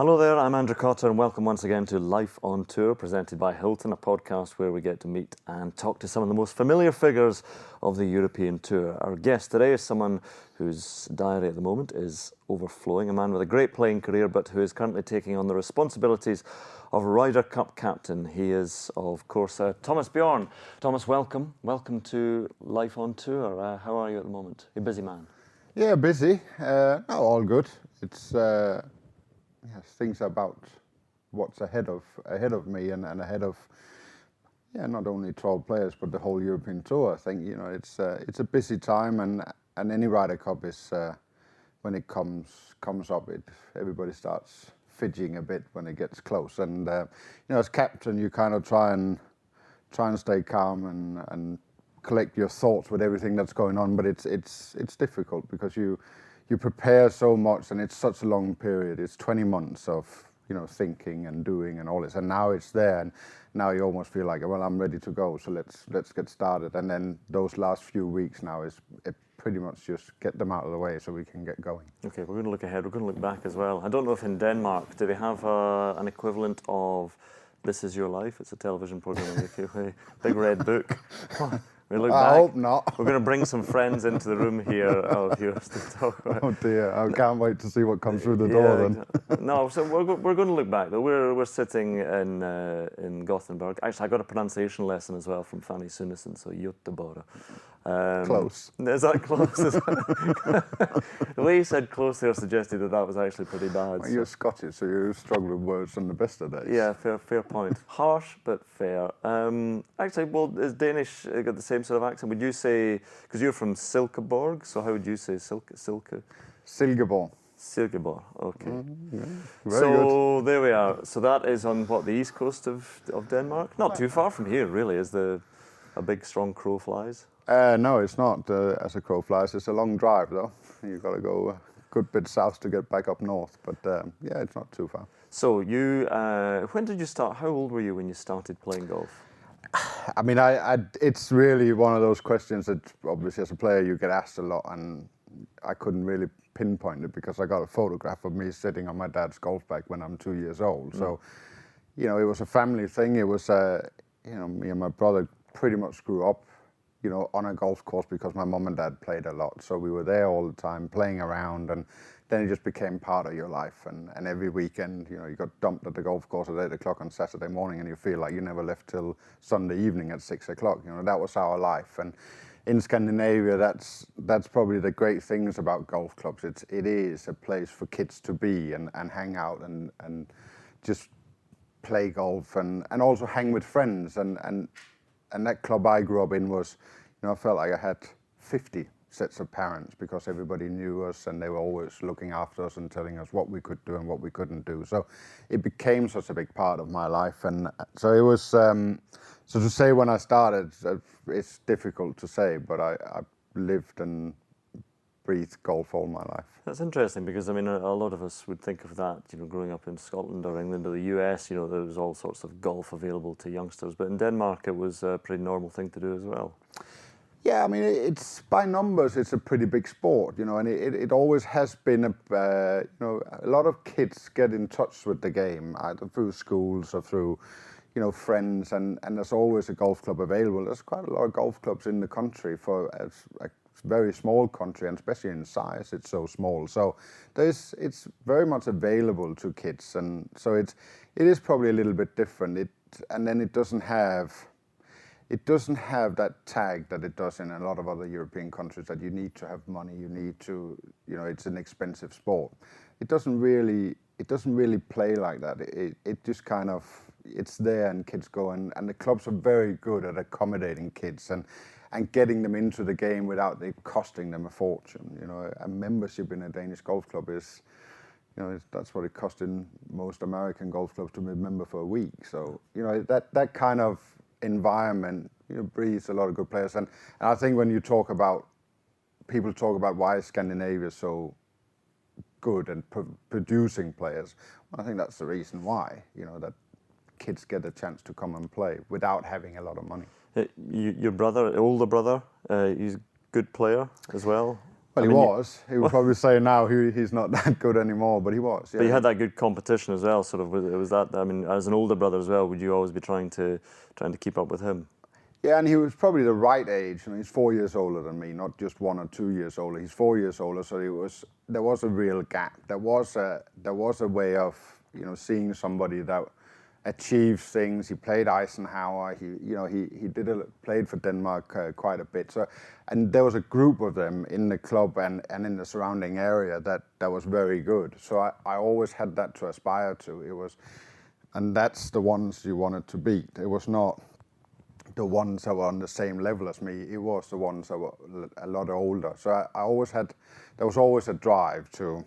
Hello there, I'm Andrew Cotter and welcome once again to Life on Tour, presented by Hilton, a podcast where we get to meet and talk to some of the most familiar figures of the European Tour. Our guest today is someone whose diary at the moment is overflowing, a man with a great playing career but who is currently taking on the responsibilities of Ryder Cup captain. He is, of course, Thomas Bjørn. Thomas, welcome. Welcome to Life on Tour. How are you at the moment? You're a busy man. Yeah, busy. No, all good. It's things about what's ahead of me and ahead of not only 12 players but the whole European Tour. I think it's a busy time, and any Ryder Cup is when it comes up, everybody starts fidgeting a bit when it gets close. And as captain, you kind of try and stay calm and collect your thoughts with everything that's going on, but it's difficult because you prepare so much and it's such a long period. It's 20 months of thinking and doing and all this, and now it's there, and now you almost feel like, well, I'm ready to go, so let's get started. And then those last few weeks now is pretty much just get them out of the way so we can get going. Okay, we're going to look ahead, we're going to look back as well. I don't know if in Denmark, do they have an equivalent of This Is Your Life? It's a television program in the UK, big red book. We look back. I hope not. We're going to bring some friends into the room here of yours to talk about. Oh dear, I can't wait to see what comes through the door then. No, so we're going to look back though. We're sitting in Gothenburg. Actually, I got a pronunciation lesson as well from Fanny Sunesson, so Göteborg. Close. Is that close? The way you said close there suggested that was actually pretty bad. Well, you're Scottish, so you struggle with words on the best of days. Yeah, fair point. Harsh, but fair. Actually, well, is Danish got the same sort of accent? Would you say, because you're from Silkeborg, so how would you say Silkeborg? Silkeborg, okay. Yeah, very good. There we are. So that is on what, the east coast of Denmark? Not too far from here, really, as a big strong crow flies. No, it's not as a crow flies. It's a long drive, though. You've got to go a good bit south to get back up north. But it's not too far. So you, when did you start? How old were you when you started playing golf? I mean, it's really one of those questions that obviously as a player you get asked a lot, and I couldn't really pinpoint it because I got a photograph of me sitting on my dad's golf bag when I'm 2 years old. So, it was a family thing. It was, me and my brother pretty much grew up on a golf course because my mom and dad played a lot. So we were there all the time playing around, and then it just became part of your life. And every weekend, you got dumped at the golf course at 8 o'clock on Saturday morning and you feel like you never left till Sunday evening at 6 o'clock. That was our life. And in Scandinavia, that's probably the great things about golf clubs. It is a place for kids to be and hang out and just play golf and also hang with friends. And that club I grew up in was, I felt like I had 50 sets of parents because everybody knew us and they were always looking after us and telling us what we could do and what we couldn't do. So it became such a big part of my life. And so it was, so to say when I started, it's difficult to say, but I lived and breathed golf all my life. That's interesting because, I mean, a lot of us would think of that, growing up in Scotland or England or the US, there was all sorts of golf available to youngsters. But in Denmark, it was a pretty normal thing to do as well. Yeah, I mean, it's by numbers, it's a pretty big sport, and it always has been a lot of kids get in touch with the game, either through schools or through, friends, and there's always a golf club available. There's quite a lot of golf clubs in the country for a very small country, and especially in size, it's so small. So it's very much available to kids, and so it is probably a little bit different. And then it doesn't have that tag that it does in a lot of other European countries, that you need to have money, you need to, it's an expensive sport. It doesn't really play like that. It just kind of, it's there and kids go, and the clubs are very good at accommodating kids and getting them into the game without it costing them a fortune. A membership in a Danish golf club is, that's what it costs in most American golf clubs to be a member for a week. So, that kind of environment breeds a lot of good players. And I think when people talk about why Scandinavia is so good and producing players, well, I think that's the reason why, that kids get a chance to come and play without having a lot of money. Your brother, older brother, he's a good player as well? Well, he was. He would probably say now he's not that good anymore, but he was. Yeah. But you had that good competition as well. Sort of, was that? I mean, as an older brother as well, would you always be trying to keep up with him? Yeah, and he was probably the right age. I mean, he's 4 years older than me, not just 1 or 2 years older. He's 4 years older, so there was a real gap. There was a way of seeing somebody that achieved things. He played Eisenhower. He played for Denmark quite a bit. So, and there was a group of them in the club and in the surrounding area that was very good. So I always had that to aspire to. And that's the ones you wanted to beat. It was not the ones that were on the same level as me. It was the ones that were a lot older. So there was always a drive to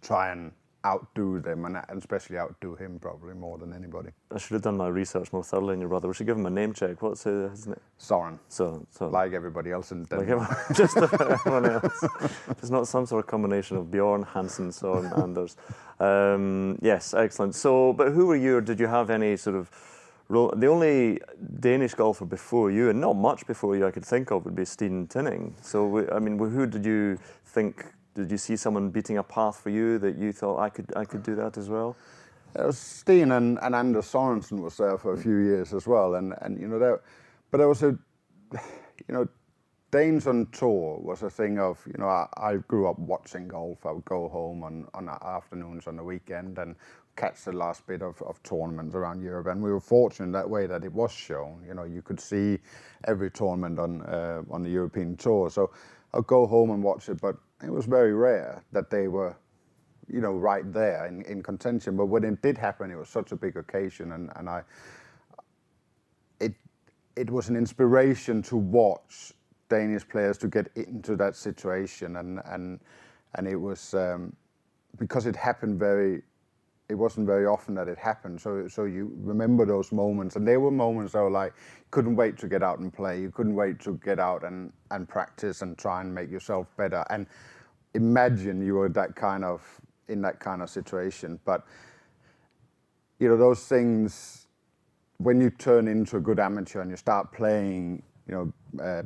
try and outdo them, and especially outdo him probably more than anybody. I should have done my research more thoroughly on your brother. We should give him a name check. What's his name? Soren. So like everybody else in Denmark. Like just everyone else. There's not some sort of combination of Bjørn, Hansen, Soren, Anders. Yes, excellent. So, but who were you, or did you have any sort of role? The only Danish golfer before you, and not much before you I could think of, would be Steen Tinning. So, I mean, who did you think? Did you see someone beating a path for you that you thought I could do that as well? It was Steen and Anders Sorensen was there for a few years as well, and but there was Danes on tour was a thing of I grew up watching golf. I would go home on afternoons on the weekend and catch the last bit of tournaments around Europe, and we were fortunate that way that it was shown. You could see every tournament on the European tour. So I'd go home and watch it, but it was very rare that they were, right there in contention. But when it did happen, it was such a big occasion, and it was an inspiration to watch Danish players to get into that situation, and it was because it happened it wasn't very often that it happened. So you remember those moments, and they were moments that were like, couldn't wait to get out and play. You couldn't wait to get out and practice and try and make yourself better. And imagine you were in that kind of situation. But those things, when you turn into a good amateur and you start playing,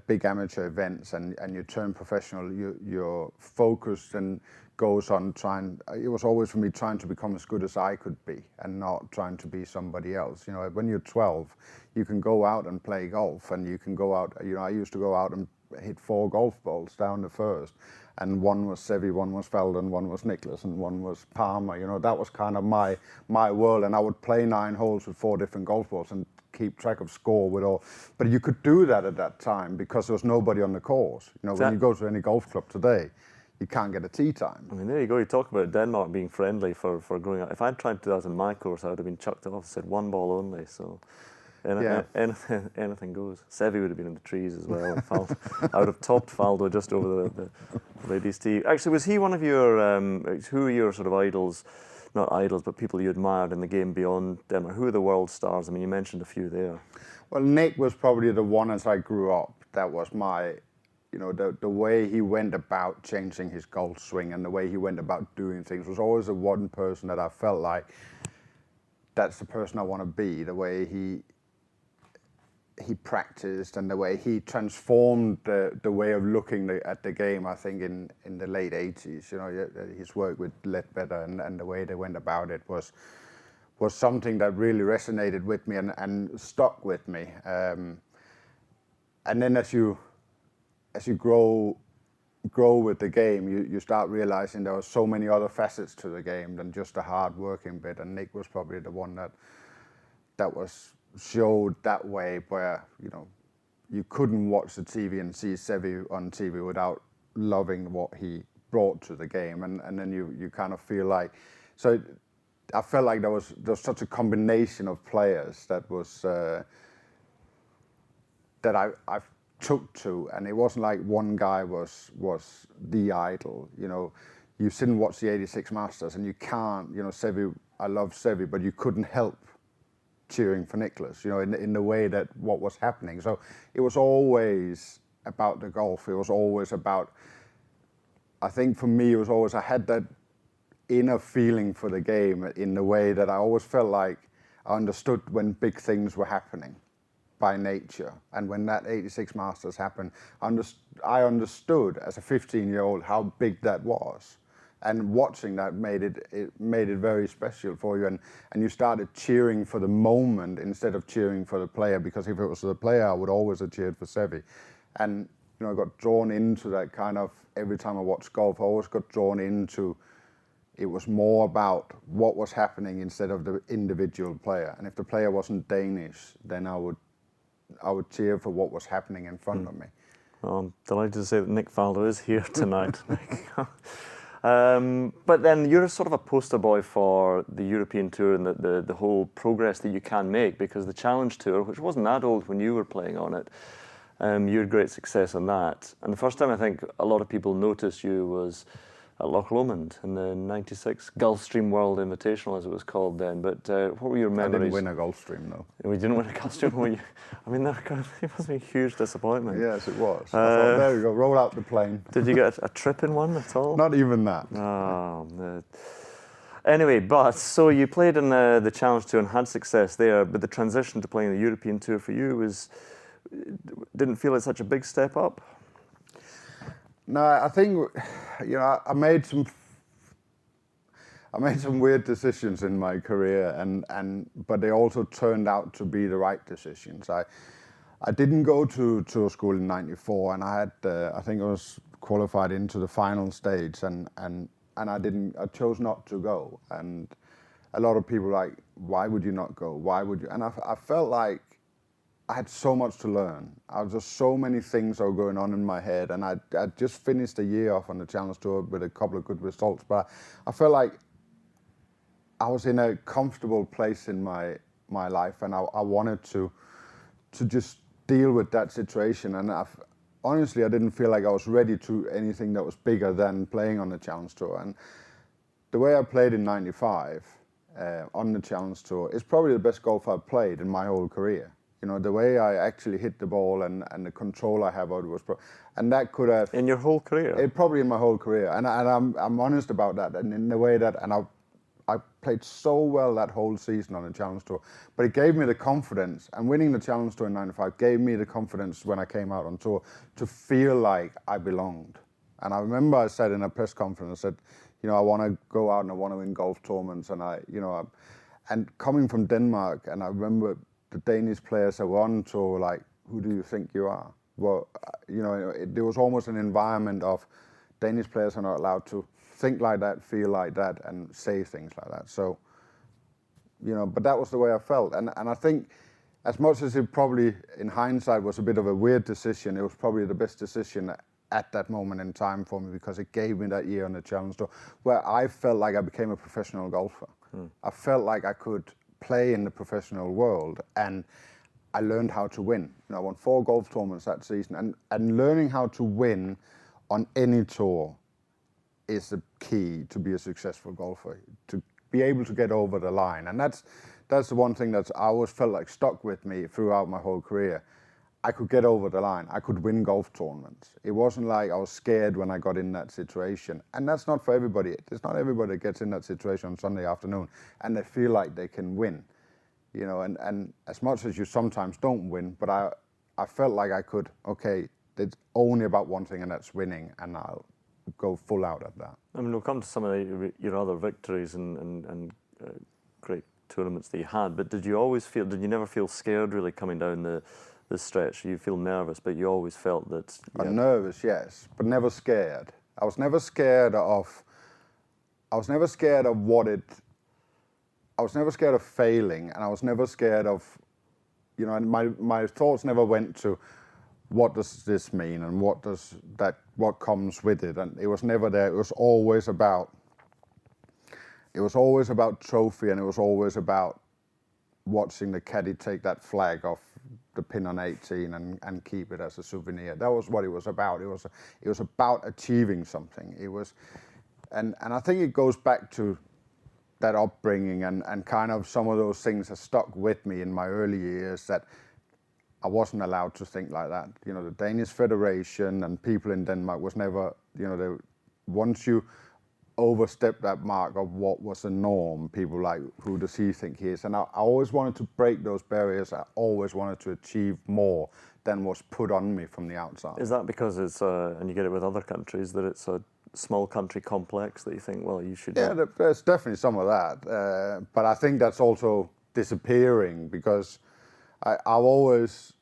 big amateur events and you turn professional, you're focused and goes on it was always for me trying to become as good as I could be and not trying to be somebody else. When you're 12, you can go out and play golf, and you can go out, I used to go out and hit 4 golf balls down the first, and one was Seve, one was Felden, one was Nicklaus, and one was Palmer. That was kind of my world, and I would play 9 holes with 4 different golf balls and keep track of score with all. But you could do that at that time because there was nobody on the course. When you go to any golf club today, you can't get a tee time. I mean, there you go. You talk about Denmark being friendly for growing up. If I'd tried to do that in my course, I would have been chucked off. Said 1 ball only. So anything goes. Seve would have been in the trees as well. I would have topped Faldo just over the ladies' tee. Actually, was he one of your? Who are your sort of idols? Not idols, but people you admired in the game beyond Denmark. Who are the world stars? I mean, you mentioned a few there. Well, Nick was probably the one as I grew up. That was my. The way he went about changing his golf swing and the way he went about doing things was always the one person that I felt like that's the person I want to be. The way he practiced and the way he transformed the way of looking at the game. I think in the late 80s, his work with Ledbetter and the way they went about it was something that really resonated with me and stuck with me. And then as you grow with the game, you start realizing there were so many other facets to the game than just the hard working bit. And Nick was probably the one that was showed that way, where you couldn't watch the TV and see Seve on TV without loving what he brought to the game, and then you kind of feel like. So I felt like there was such a combination of players that was that I took to, and it wasn't like one guy was the idol. You sit and watch the '86 Masters, and you can't. Seve, I love Seve, but you couldn't help cheering for Nicklaus, in the way that what was happening. So it was always about the golf. It was always about, I think for me, it was always, I had that inner feeling for the game in the way that I always felt like I understood when big things were happening. by nature. And when that 86 Masters happened, I understood as a 15-year-old how big that was. And watching that made it very special for you. And you started cheering for the moment instead of cheering for the player, because if it was the player, I would always have cheered for Seve. And I got drawn into that kind of, every time I watched golf, I always got drawn into, it was more about what was happening instead of the individual player. And if the player wasn't Danish, then I would cheer for what was happening in front of me. Well, I'm delighted to say that Nick Faldo is here tonight. But then you're sort of a poster boy for the European Tour and the whole progress that you can make, because the Challenge Tour, which wasn't that old when you were playing on it, you had great success on that. And the first time I think a lot of people noticed you was at Loch Lomond in the '96 Gulfstream World Invitational, as it was called then. But what were your memories? I didn't win a Gulfstream, though. We didn't win a Gulfstream, were you? I mean, it must be a huge disappointment. Yes, it was. I thought, there you go, roll out the plane. Did you get a trip in one at all? Not even that. Oh, no. Anyway, but so you played in the Challenge Tour and had success there, but the transition to playing the European Tour for you didn't feel like such a big step up? No, I think, I made some weird decisions in my career, but they also turned out to be the right decisions. I didn't go to tour school in '94, and I think I was qualified into the final stage, and I chose not to go. And a lot of people were like, why would you not go? Why would you? And I felt like I had so much to learn. I was just so many things that were going on in my head, and I just finished a year off on the Challenge Tour with a couple of good results, but I felt like I was in a comfortable place in my life, and I wanted to just deal with that situation. And honestly, I didn't feel like I was ready to anything that was bigger than playing on the Challenge Tour. And the way I played in '95 on the Challenge Tour is probably the best golf I've played in my whole career. The way I actually hit the ball and the control I have over it was, and that could have in your whole career. Probably in my whole career, and I'm honest about that. And in the way that, and I played so well that whole season on the Challenge Tour, but it gave me the confidence. And winning the Challenge Tour in '95 gave me the confidence when I came out on tour to feel like I belonged. And I remember I said in a press conference, I said, I want to go out and I want to win golf tournaments, and and coming from Denmark, and I remember the Danish players that were on tour, like, who do you think you are? Well, there was almost an environment of Danish players are not allowed to think like that, feel like that, and say things like that. So, but that was the way I felt. And I think, as much as it probably, in hindsight, was a bit of a weird decision, it was probably the best decision at that moment in time for me, because it gave me that year on the Challenge Tour where I felt like I became a professional golfer. I felt like I could play in the professional world, and I learned how to win. I won 4 golf tournaments that season, and learning how to win on any tour is the key to be a successful golfer, to be able to get over the line. And that's the one thing that's I always felt like stuck with me throughout my whole career. I could get over the line. I could win golf tournaments. It wasn't like I was scared when I got in that situation. And that's not for everybody. It's not everybody that gets in that situation on Sunday afternoon and they feel like they can win. And as much as you sometimes don't win, but I felt like I could, okay, it's only about one thing, and that's winning, and I'll go full out at that. I mean, we'll come to some of your other victories and great tournaments that you had, but did you never feel scared really coming down the stretch? You feel nervous, but you always felt that... I'm nervous, yes, but never scared. I was never scared of failing, and I was never scared of, my thoughts never went to, what does this mean, and what comes with it, and it was never there. It was always about trophy, and it was always about watching the caddy take that flag off the pin on 18 and keep it as a souvenir. That was what it was about. It was about achieving something. It was, and I think it goes back to that upbringing and kind of some of those things that stuck with me in my early years, that I wasn't allowed to think like that. The Danish Federation and people in Denmark was never, once you overstepped that mark of what was the norm. People like, who does he think he is? And I always wanted to break those barriers. I always wanted to achieve more than was put on me from the outside. Is that because it's, and you get it with other countries, that it's a small country complex that you think, well, you should... Yeah, there's definitely some of that. But I think that's also disappearing, because I've always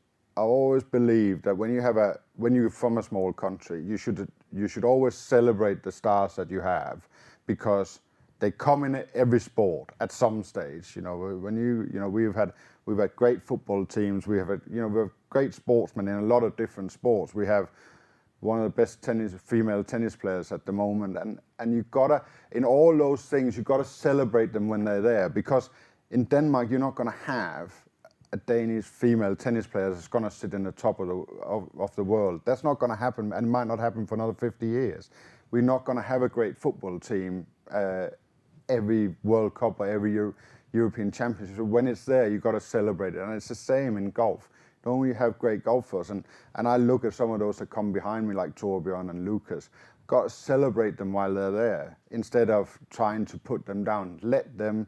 believed that when you're from a small country, you should always celebrate the stars that you have, because they come in every sport at some stage. We've had great football teams. We have great sportsmen in a lot of different sports. We have one of the best female tennis players at the moment, and you've gotta, in all those things, you've got to celebrate them when they're there, because in Denmark you're not going to have a Danish female tennis player that's going to sit in the top of the world. That's not going to happen, and might not happen for another 50 years. We're not going to have a great football team every World Cup or every European Championship. So when it's there, you've got to celebrate it, and it's the same in golf. Don't we have great golfers? And I look at some of those that come behind me, like Thomas Bjørn and Lucas. Got to celebrate them while they're there, instead of trying to put them down. Let them,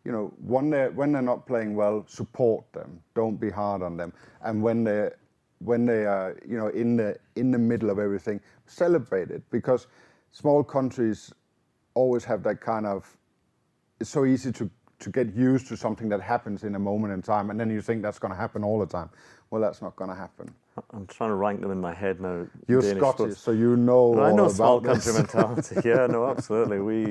when they're not playing well, support them. Don't be hard on them. And when they are, in the middle of everything, celebrate it, because small countries always have that kind of. It's so easy to get used to something that happens in a moment in time, and then you think that's going to happen all the time. Well, that's not going to happen. I'm trying to rank them in my head now. You're Danish Scottish, sports. so you know I know all small about country mentality. Yeah, no, absolutely. We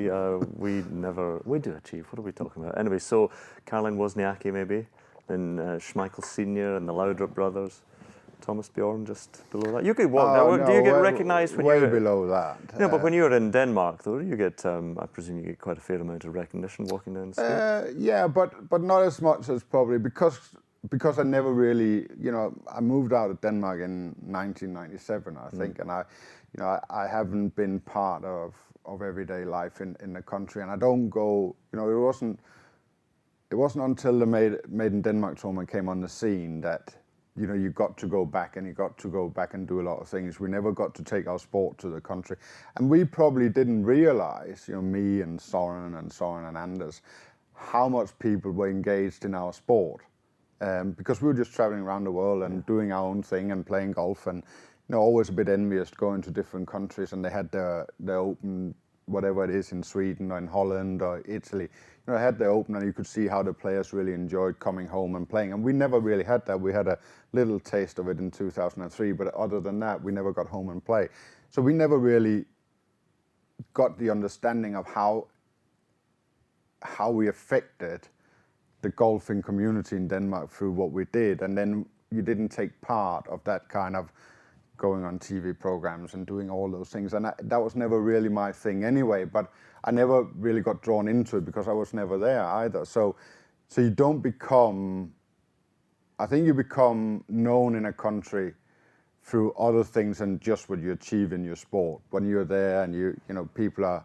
do achieve. What are we talking about? Anyway, so Caroline Wozniacki maybe, then Schmeichel Senior and the Laudrup brothers. Thomas Bjørn just below that. You get what? Do you get recognised when you're way below that? No, but when you're in Denmark, though, you get. I presume you get quite a fair amount of recognition walking down the street. Yeah, but not as much as probably because I never really, I moved out of Denmark in 1997, I think, and I haven't been part of everyday life in the country, and I don't go. It wasn't until the Made in Denmark tournament came on the scene that. You got to go back, and you got to go back and do a lot of things. We never got to take our sport to the country. And we probably didn't realize, me and Soren and Anders, how much people were engaged in our sport. Because we were just traveling around the world and doing our own thing and playing golf, and always a bit envious going to different countries, and they had their open, whatever it is, in Sweden or in Holland or Italy. They had their open, and you could see how the players really enjoyed coming home and playing. And we never really had that. We had a little taste of it in 2003, but other than that, we never got home and play. So we never really got the understanding of how we affected the golfing community in Denmark through what we did. And then you didn't take part of that kind of going on TV programs and doing all those things. And that was never really my thing anyway, but I never really got drawn into it because I was never there either. So you don't become, I think you become known in a country through other things than just what you achieve in your sport. When you're there and people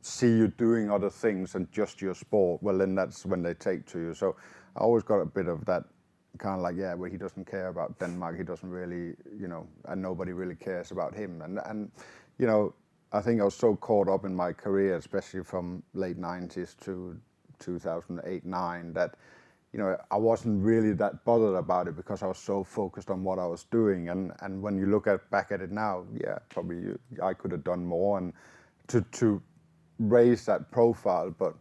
see you doing other things than just your sport, well then that's when they take to you. So I always got a bit of that kind of like, well, he doesn't care about Denmark, he doesn't really, and nobody really cares about him. And I think I was so caught up in my career, especially from late 90s to 2008-9, that, I wasn't really that bothered about it because I was so focused on what I was doing. And when you look back at it now, probably I could have done more and to raise that profile, but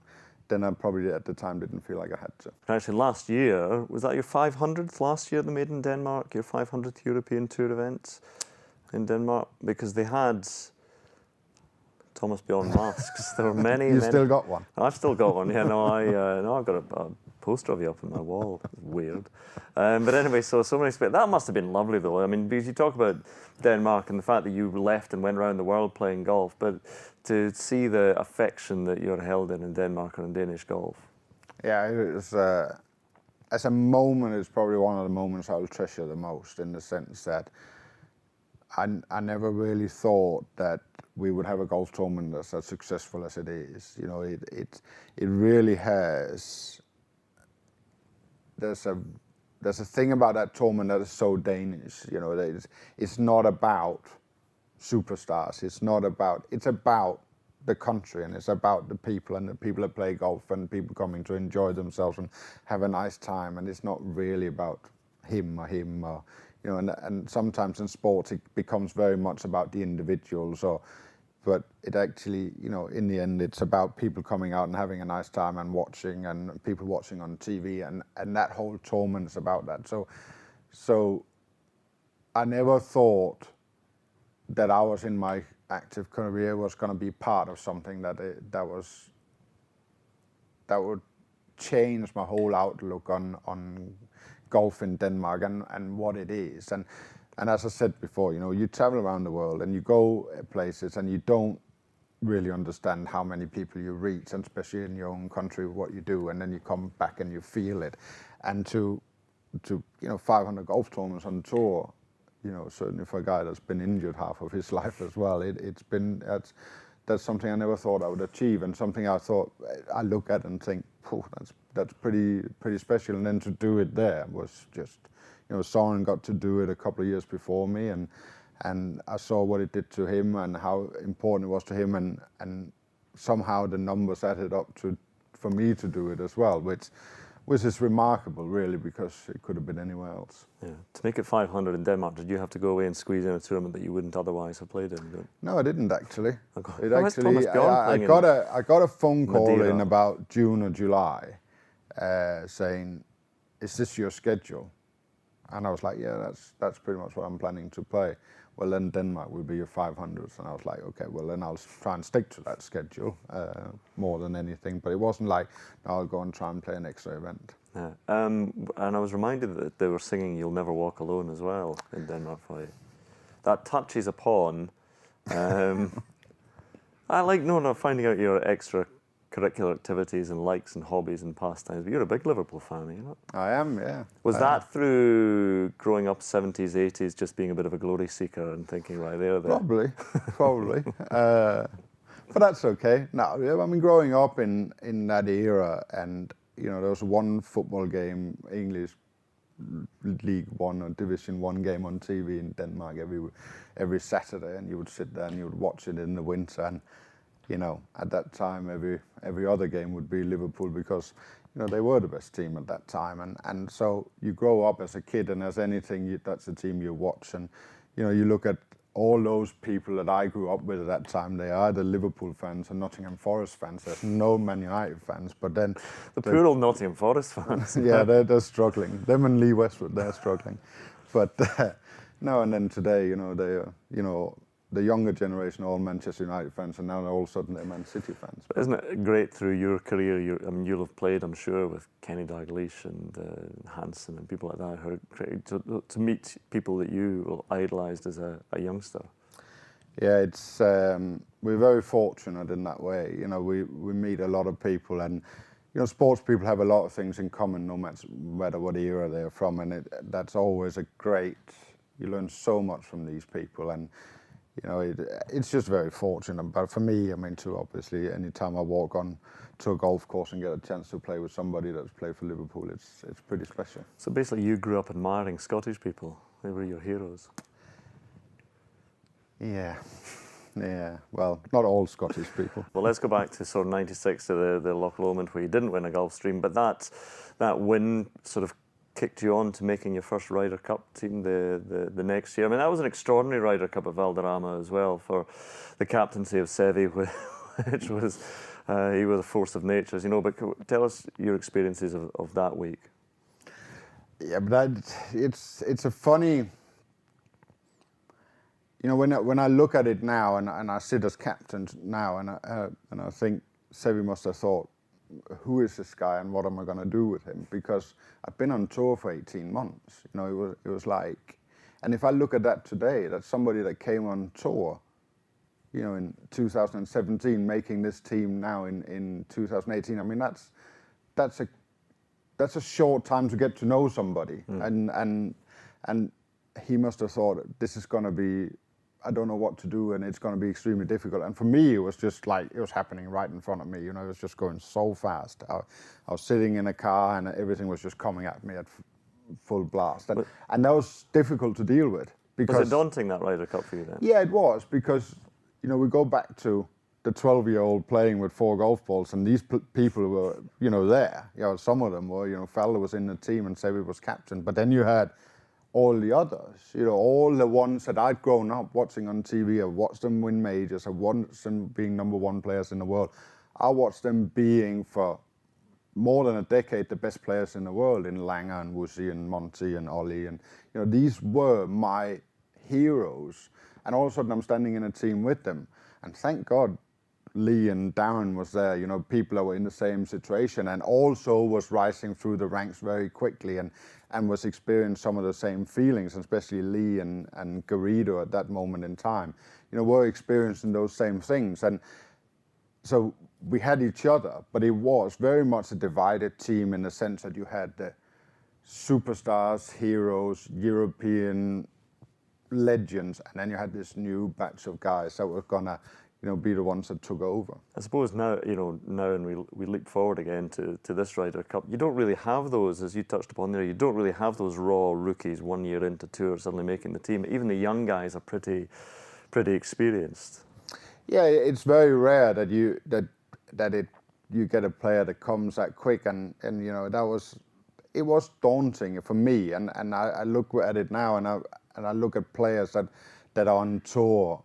then I probably at the time didn't feel like I had to. Actually, last year, was that your 500th last year, the Made in Denmark, your 500th European Tour event in Denmark? Because they had Thomas Bjørn masks. There were many. You still got one? I've still got one. Yeah, no, I've got a poster of you up on my wall. Weird. But anyway, so many. That must have been lovely, though. I mean, because you talk about Denmark and the fact that you left and went around the world playing golf, but to see the affection that you're held in Denmark and in Danish golf. Yeah, it was, as a moment, it's probably one of the moments I'll treasure the most, in the sense that I never really thought that we would have a golf tournament that's as successful as it is. It really has. There's a thing about that tournament that is so Danish. It's not about superstars. It's about the country, and it's about the people and the people that play golf and people coming to enjoy themselves and have a nice time. And it's not really about him or you know, and sometimes in sports it becomes very much about the individuals, but it actually, you know, in the end it's about people coming out and having a nice time and watching, and people watching on TV, and that whole tournament's about that. So I never thought that I was in my active career was going to be part of something that would change my whole outlook on golf in Denmark and what it is. And as I said before, you know, you travel around the world and you go places and you don't really understand how many people you reach, and especially in your own country, what you do, and then you come back and you feel it. And to you know, 500 golf tournaments on tour, you know, certainly for a guy that's been injured half of his life as well, that's something I never thought I would achieve, and something I thought I look at and think, that's pretty special. And then to do it there was just, you know, Soren got to do it a couple of years before me, and I saw what it did to him and how important it was to him, and somehow the numbers added up for me to do it as well, which is remarkable, really, because it could have been anywhere else. Yeah. To make it 500 in Denmark, did you have to go away and squeeze in a tournament that you wouldn't otherwise have played in? No, I didn't actually. Thomas Bjørn I got a phone call Madeira in about June or July saying, "Is this your schedule?" And I was like, "Yeah, that's pretty much what I'm planning to play." Well, then Denmark will be your 500s, and I was like, okay, well then I'll try and stick to that schedule more than anything. But it wasn't like, no, I'll go and try and play an extra event. Yeah. And I was reminded that they were singing "You'll Never Walk Alone" as well in Denmark for you. That touches upon. I like finding out your extracurricular activities and likes and hobbies and pastimes. But you're a big Liverpool fan, are you not? I am, yeah. Was that through growing up 70s, 80s, just being a bit of a glory seeker and thinking, right there? Probably. But that's okay. No, I mean, growing up in that era, and you know, there was one football game, English League One or Division One game on TV in Denmark every Saturday, and you would sit there and you would watch it in the winter. And you know, at that time, every other game would be Liverpool, because you know they were the best team at that time. And so you grow up as a kid, and as anything, that's the team you watch. And you know, you look at all those people that I grew up with at that time. They are either Liverpool fans or Nottingham Forest fans. There's no Man United fans. But then the poor old Nottingham Forest fans. Yeah, they're struggling. Them and Lee Westwood, they're struggling. But no, and then today, you know, the younger generation are all Manchester United fans, and now all of a sudden they're Man City fans. But isn't it great through your career? You'll have played, I'm sure, with Kenny Dalglish and Hansen and people like that. Who are great to meet people that you idolised as a youngster. Yeah, it's we're very fortunate in that way. You know, we meet a lot of people, and you know, sports people have a lot of things in common, no matter what era they're from, and that's always a great. You learn so much from these people, and you know, it's just very fortunate. But for me, I mean, too, obviously, anytime I walk on to a golf course and get a chance to play with somebody that's played for Liverpool, it's pretty special. So basically, you grew up admiring Scottish people. They were your heroes. Yeah. Well, not all Scottish people. Well, let's go back to sort of '96 to the Loch Lomond where you didn't win a Gulfstream, but that win sort of kicked you on to making your first Ryder Cup team the next year. I mean, that was an extraordinary Ryder Cup at Valderrama as well for the captaincy of Sevi, which was he was a force of nature, as you know. But tell us your experiences of that week. Yeah, but it's a funny. You know, when I look at it now, and I sit as captain now, and I think Sevi must have thought, who is this guy and what am I going to do with him? Because I've been on tour for 18 months. You know, it was like, and if I look at that today, that's somebody that came on tour, you know, in 2017, making this team now in 2018. I mean, that's a short time to get to know somebody, and he must have thought this is going to be. I don't know what to do, and it's going to be extremely difficult. And for me, it was just like, it was happening right in front of me. You know, it was just going so fast. I was sitting in a car, and everything was just coming at me at full blast. And that was difficult to deal with. Because, was it daunting, that Ryder Cup for you then? Yeah, it was, because, you know, we go back to the 12-year-old playing with 4 golf balls, and these people were, there. Some of them were, Felder was in the team and Sevi was captain, but then you had all the others, all the ones that I'd grown up watching on TV. I watched them win majors. I watched them being number 1 players in the world. I watched them being, for more than a decade, the best players in the world in Langer and Woosie and Monty and Ollie. And, these were my heroes. And all of a sudden I'm standing in a team with them. And thank God Lee and Darren was there, people that were in the same situation and also was rising through the ranks very quickly and was experiencing some of the same feelings, especially Lee and Garrido at that moment in time, were experiencing those same things. And so we had each other, but it was very much a divided team in the sense that you had the superstars, heroes, European legends, and then you had this new batch of guys that were gonna be the ones that took over. I suppose now, now and we leap forward again to this Ryder Cup, you don't really have those, as you touched upon there, you don't really have those raw rookies 1 year into tour suddenly making the team. Even the young guys are pretty experienced. Yeah, it's very rare that you get a player that comes that quick, and it was daunting for me, and I look at it now, and I look at players that are on tour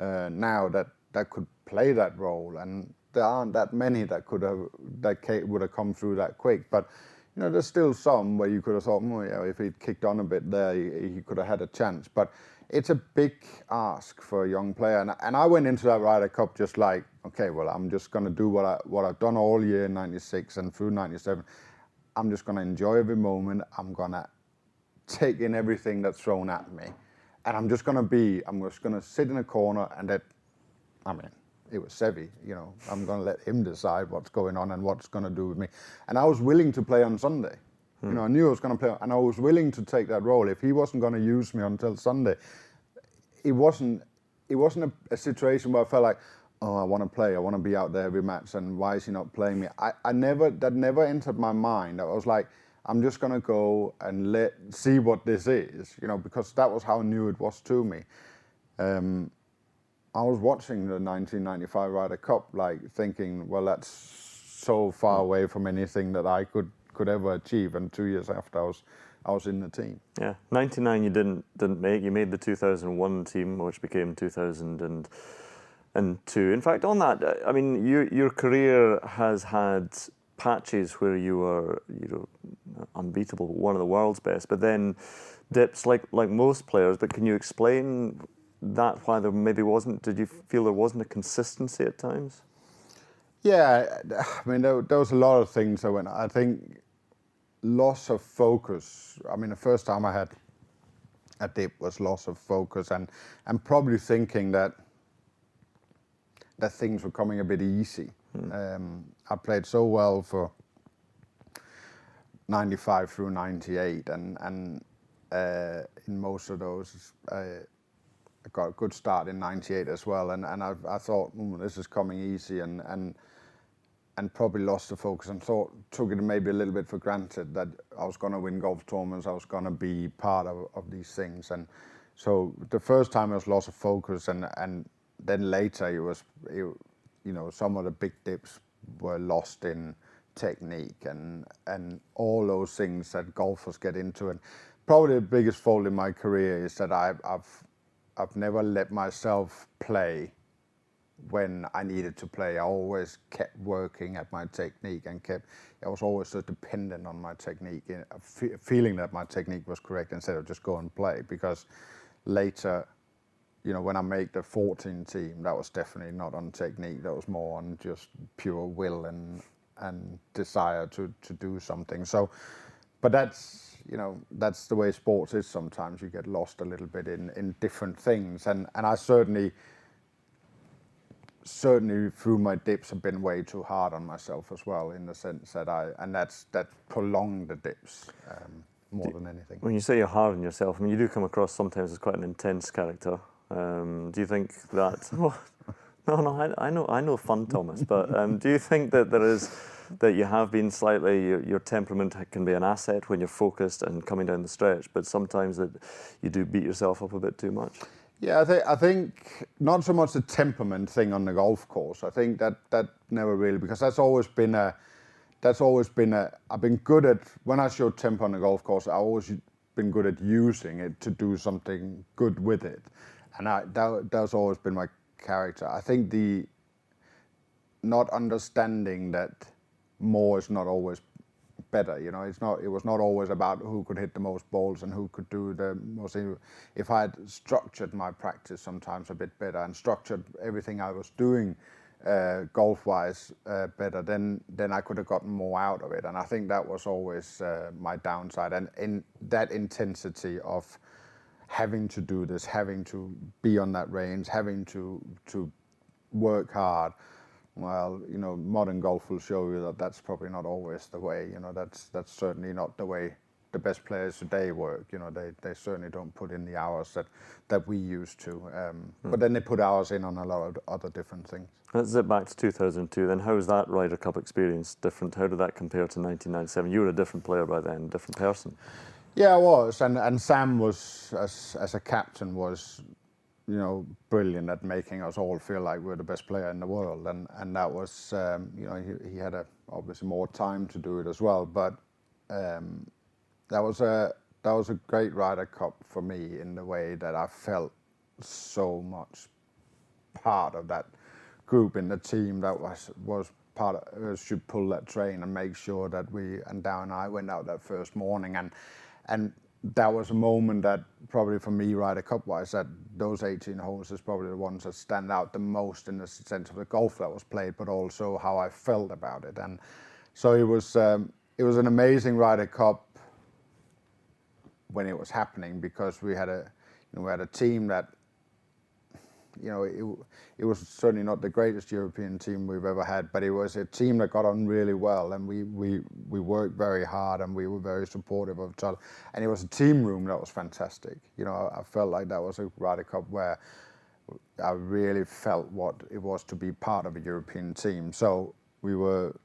now that could play that role, and there aren't that many that would have come through that quick. But there's still some where you could have thought, if he'd kicked on a bit there, he could have had a chance. But it's a big ask for a young player, and I went into that Ryder Cup just like, okay, well, I'm just going to do what I've done all year in '96 and through '97. I'm just going to enjoy every moment. I'm going to take in everything that's thrown at me, and I'm just going to sit in a corner and it was Sevi, I'm going to let him decide what's going on and what's going to do with me. And I was willing to play on Sunday. I knew I was going to play, and I was willing to take that role. If he wasn't going to use me until Sunday, it wasn't a situation where I felt like, oh, I want to play, I want to be out there every match, and why is he not playing me? That never entered my mind. I was like, I'm just going to go and see what this is, because that was how new it was to me. I was watching the 1995 Ryder Cup, thinking, well, that's so far away from anything that I could ever achieve. And 2 years after, I was in the team. Yeah, 99 you didn't make. You made the 2001 team, which became 2002. In fact, on that, your career has had patches where you were, unbeatable, one of the world's best, but then dips like most players. But can you explain that, why there maybe wasn't? Did you feel there wasn't a consistency at times? Yeah, there was a lot of things that went. I think loss of focus. The first time I had a dip was loss of focus, and probably thinking that things were coming a bit easy. I played so well for 95 through 98, and in most of those, I got a good start in 98 as well, and I thought, this is coming easy, and probably lost the focus and took it maybe a little bit for granted that I was going to win golf tournaments, I was going to be part of these things. And so the first time it was loss of focus, and then later it was, some of the big dips were lost in technique and all those things that golfers get into. And probably the biggest fault in my career is that I've never let myself play when I needed to play. I always kept working at my technique and I was always so dependent on my technique, feeling that my technique was correct instead of just go and play. Because later, when I made the 14 team, that was definitely not on technique. That was more on just pure will and desire to do something. So, but that's the way sports is sometimes. You get lost a little bit in different things. And I certainly through my dips have been way too hard on myself as well, in the sense that that prolonged the dips more than anything. When you say you're hard on yourself, you do come across sometimes as quite an intense character. Do you think that? Well, no, I know fun, Thomas, but do you think that you have been slightly, your temperament can be an asset when you're focused and coming down the stretch, but sometimes that you do beat yourself up a bit too much? Yeah, I think not so much the temperament thing on the golf course. I think that never really, because that's always been I've been good at, when I showed temper on the golf course, I've always been good at using it to do something good with it. And that's always been my character. I think the not understanding that more is not always better, you know. It was not always about who could hit the most balls and who could do the most. If I had structured my practice sometimes a bit better and structured everything I was doing golf-wise better, then I could have gotten more out of it. And I think that was always my downside. And in that intensity of having to do this, having to be on that range, having to work hard, well, you know, modern golf will show you that that's probably not always the way. You know, that's certainly not the way the best players today work. You know, they certainly don't put in the hours that we used to. But then they put hours in on a lot of other different things. Let's zip back to 2002 then. How was that Ryder Cup experience different? How did that compare to 1997? You were a different player by then, different person. Yeah, I was. And Sam was, as a captain, was, you know, brilliant at making us all feel like we're the best player in the world. And that was, you know, he had obviously more time to do it as well. But that was a great Ryder Cup for me in the way that I felt so much part of that group in the team that was part of, should pull that train and make sure that and Dow and I went out that first morning, and that was a moment that probably for me, Ryder Cup wise, that those 18 holes is probably the ones that stand out the most in the sense of the golf that was played, but also how I felt about it. And so it was an amazing Ryder Cup when it was happening, because we had a team that, you know, it was certainly not the greatest European team we've ever had, but it was a team that got on really well, and we worked very hard, and we were very supportive of each other, and it was a team room that was fantastic. You know, I felt like that was a Ryder Cup where I really felt what it was to be part of a European team. So we were,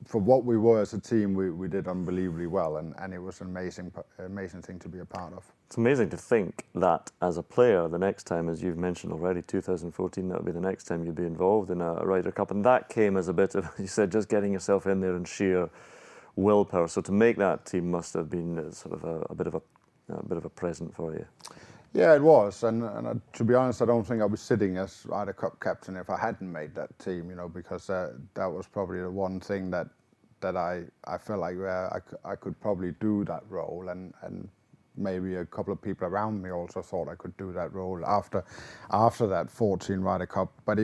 for what we were as a team, we did unbelievably well, and it was an amazing thing to be a part of. It's amazing to think that as a player, the next time, as you've mentioned already, 2014, that would be the next time you'd be involved in a Ryder Cup, and that came as a bit of, you said, just getting yourself in there and sheer willpower. So to make that team must have been sort of a bit of a present for you. Yeah, it was, and to be honest, I don't think I was sitting as Ryder Cup captain if I hadn't made that team, you know, because that was probably the one thing that I felt like I could probably do that role, and maybe a couple of people around me also thought I could do that role after that 14 Ryder Cup. But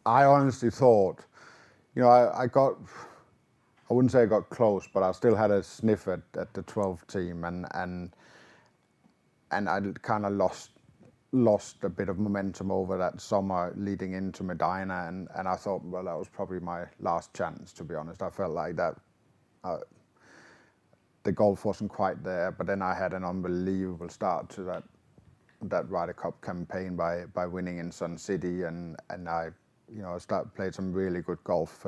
I honestly thought, you know, I wouldn't say I got close, but I still had a sniff at the 12 team, and I kind of lost a bit of momentum over that summer leading into Medina, and I thought, well, that was probably my last chance, to be honest. I felt like that the golf wasn't quite there, but then I had an unbelievable start to that Ryder Cup campaign by winning in Sun City, and I, you know, played some really good golf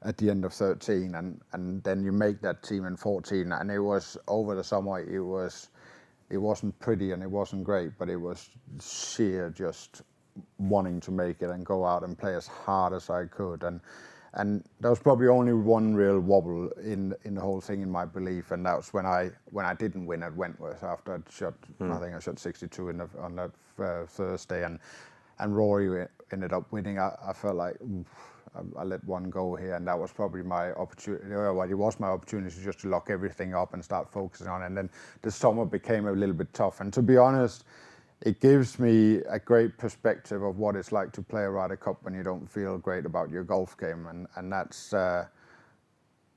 at the end of 13, and then you make that team in 14, and it was over the summer. It wasn't pretty and it wasn't great, but it was sheer just wanting to make it and go out and play as hard as I could. And there was probably only one real wobble in the whole thing, in my belief, and that was when I didn't win at Wentworth after I'd shot, I think I shot 62 on that Thursday, and Rory ended up winning. I felt like I let one go here, and that was probably my opportunity. Well, it was my opportunity just to lock everything up and start focusing on it. And then the summer became a little bit tough. And to be honest, it gives me a great perspective of what it's like to play a Ryder Cup when you don't feel great about your golf game. And that's,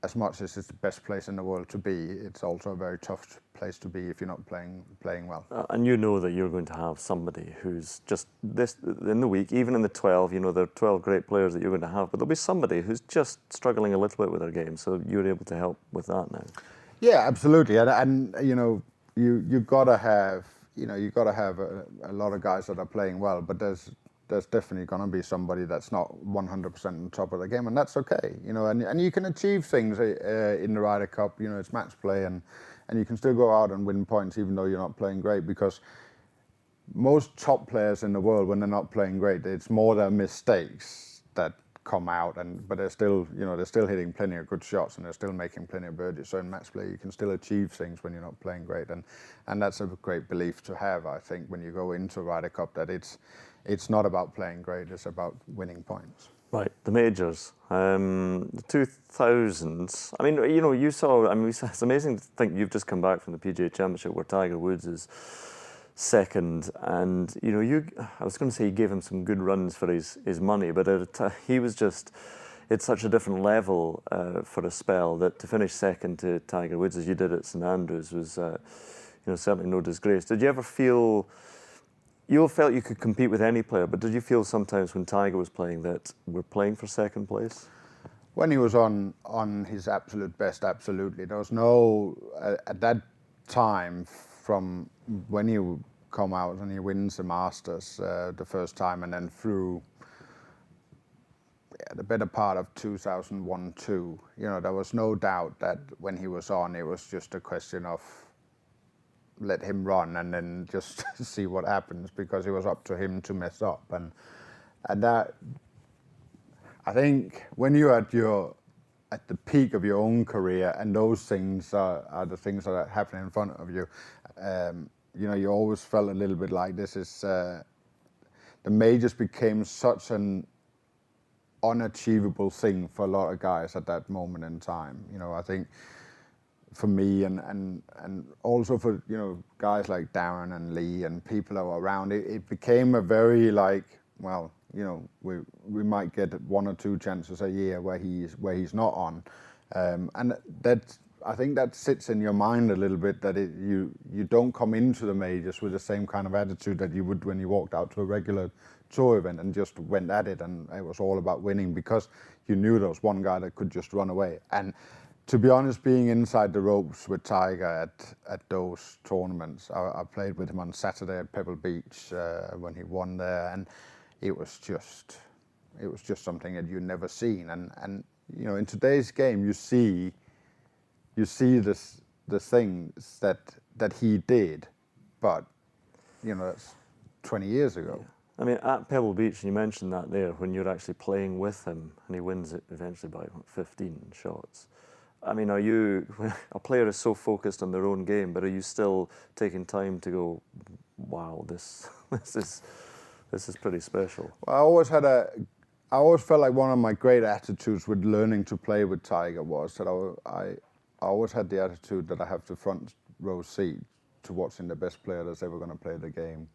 as much as it's the best place in the world to be, it's also a very tough place to be if you're not playing well. And you know that you're going to have somebody who's just this in the week, even in the 12, you know, there are 12 great players that you're going to have, but there'll be somebody who's just struggling a little bit with their game. So you're able to help with that now. Yeah, absolutely. And you know, you've got to have, you know, you've got to have a lot of guys that are playing well, but there's definitely going to be somebody that's not 100% on top of the game, and that's okay, you know, and you can achieve things in the Ryder Cup, you know, it's match play, and you can still go out and win points even though you're not playing great, because most top players in the world, when they're not playing great, it's more their mistakes that come out, but they're still, they're still hitting plenty of good shots and they're still making plenty of birdies. So in match play, you can still achieve things when you're not playing great, and that's a great belief to have. I think when you go into Ryder Cup, that it's not about playing great; it's about winning points. Right, the majors, the 2000s. I mean, you saw. I mean, it's amazing to think you've just come back from the PGA Championship where Tiger Woods is second, and I was going to say you gave him some good runs for his money, but he was just, it's such a different level for a spell that to finish second to Tiger Woods as you did at St Andrews was certainly no disgrace. Did you ever feel, you all felt you could compete with any player, but did you feel sometimes when Tiger was playing that we're playing for second place? When he was on his absolute best, absolutely. There was no, at that time, from when you come out and he wins the Masters the first time, and then through the better part of 2001-2, there was no doubt that when he was on, it was just a question of let him run and then just see what happens, because it was up to him to mess up. And that, I think, when you're at the peak of your own career, and those things are the things that are happening in front of you, you always felt a little bit like this is the majors became such an unachievable thing for a lot of guys at that moment in time. I think for me and also for guys like Darren and Lee and people that were around, it became a very we might get 1 or 2 chances a year where he's not on, and that, I think that sits in your mind a little bit, that you don't come into the majors with the same kind of attitude that you would when you walked out to a regular tour event and just went at it, and it was all about winning, because you knew there was one guy that could just run away. And to be honest, being inside the ropes with Tiger at those tournaments, I played with him on Saturday at Pebble Beach when he won there, and it was just something that you'd never seen. And in today's game, you see the things that he did, but that's 20 years ago. Yeah. I mean, at Pebble Beach, and you mentioned that there, when you're actually playing with him and he wins it eventually by 15 shots. I mean, are you, a player is so focused on their own game, but are you still taking time to go, wow, this is pretty special? Well, I always felt like one of my great attitudes with learning to play with Tiger was that I always had the attitude that I have the front row seat to watching the best player that's ever going to play the game.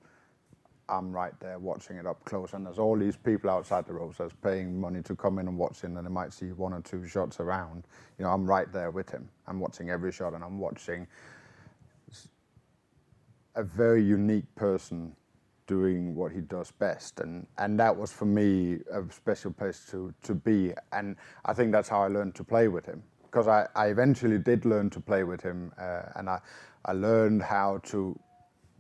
I'm right there watching it up close, and there's all these people outside the ropes that's paying money to come in and watch him, and they might see 1 or 2 shots around. I'm right there with him. I'm watching every shot, and I'm watching a very unique person doing what he does best, and that was for me a special place to be, and I think that's how I learned to play with him, because I eventually did learn to play with him, and I learned how to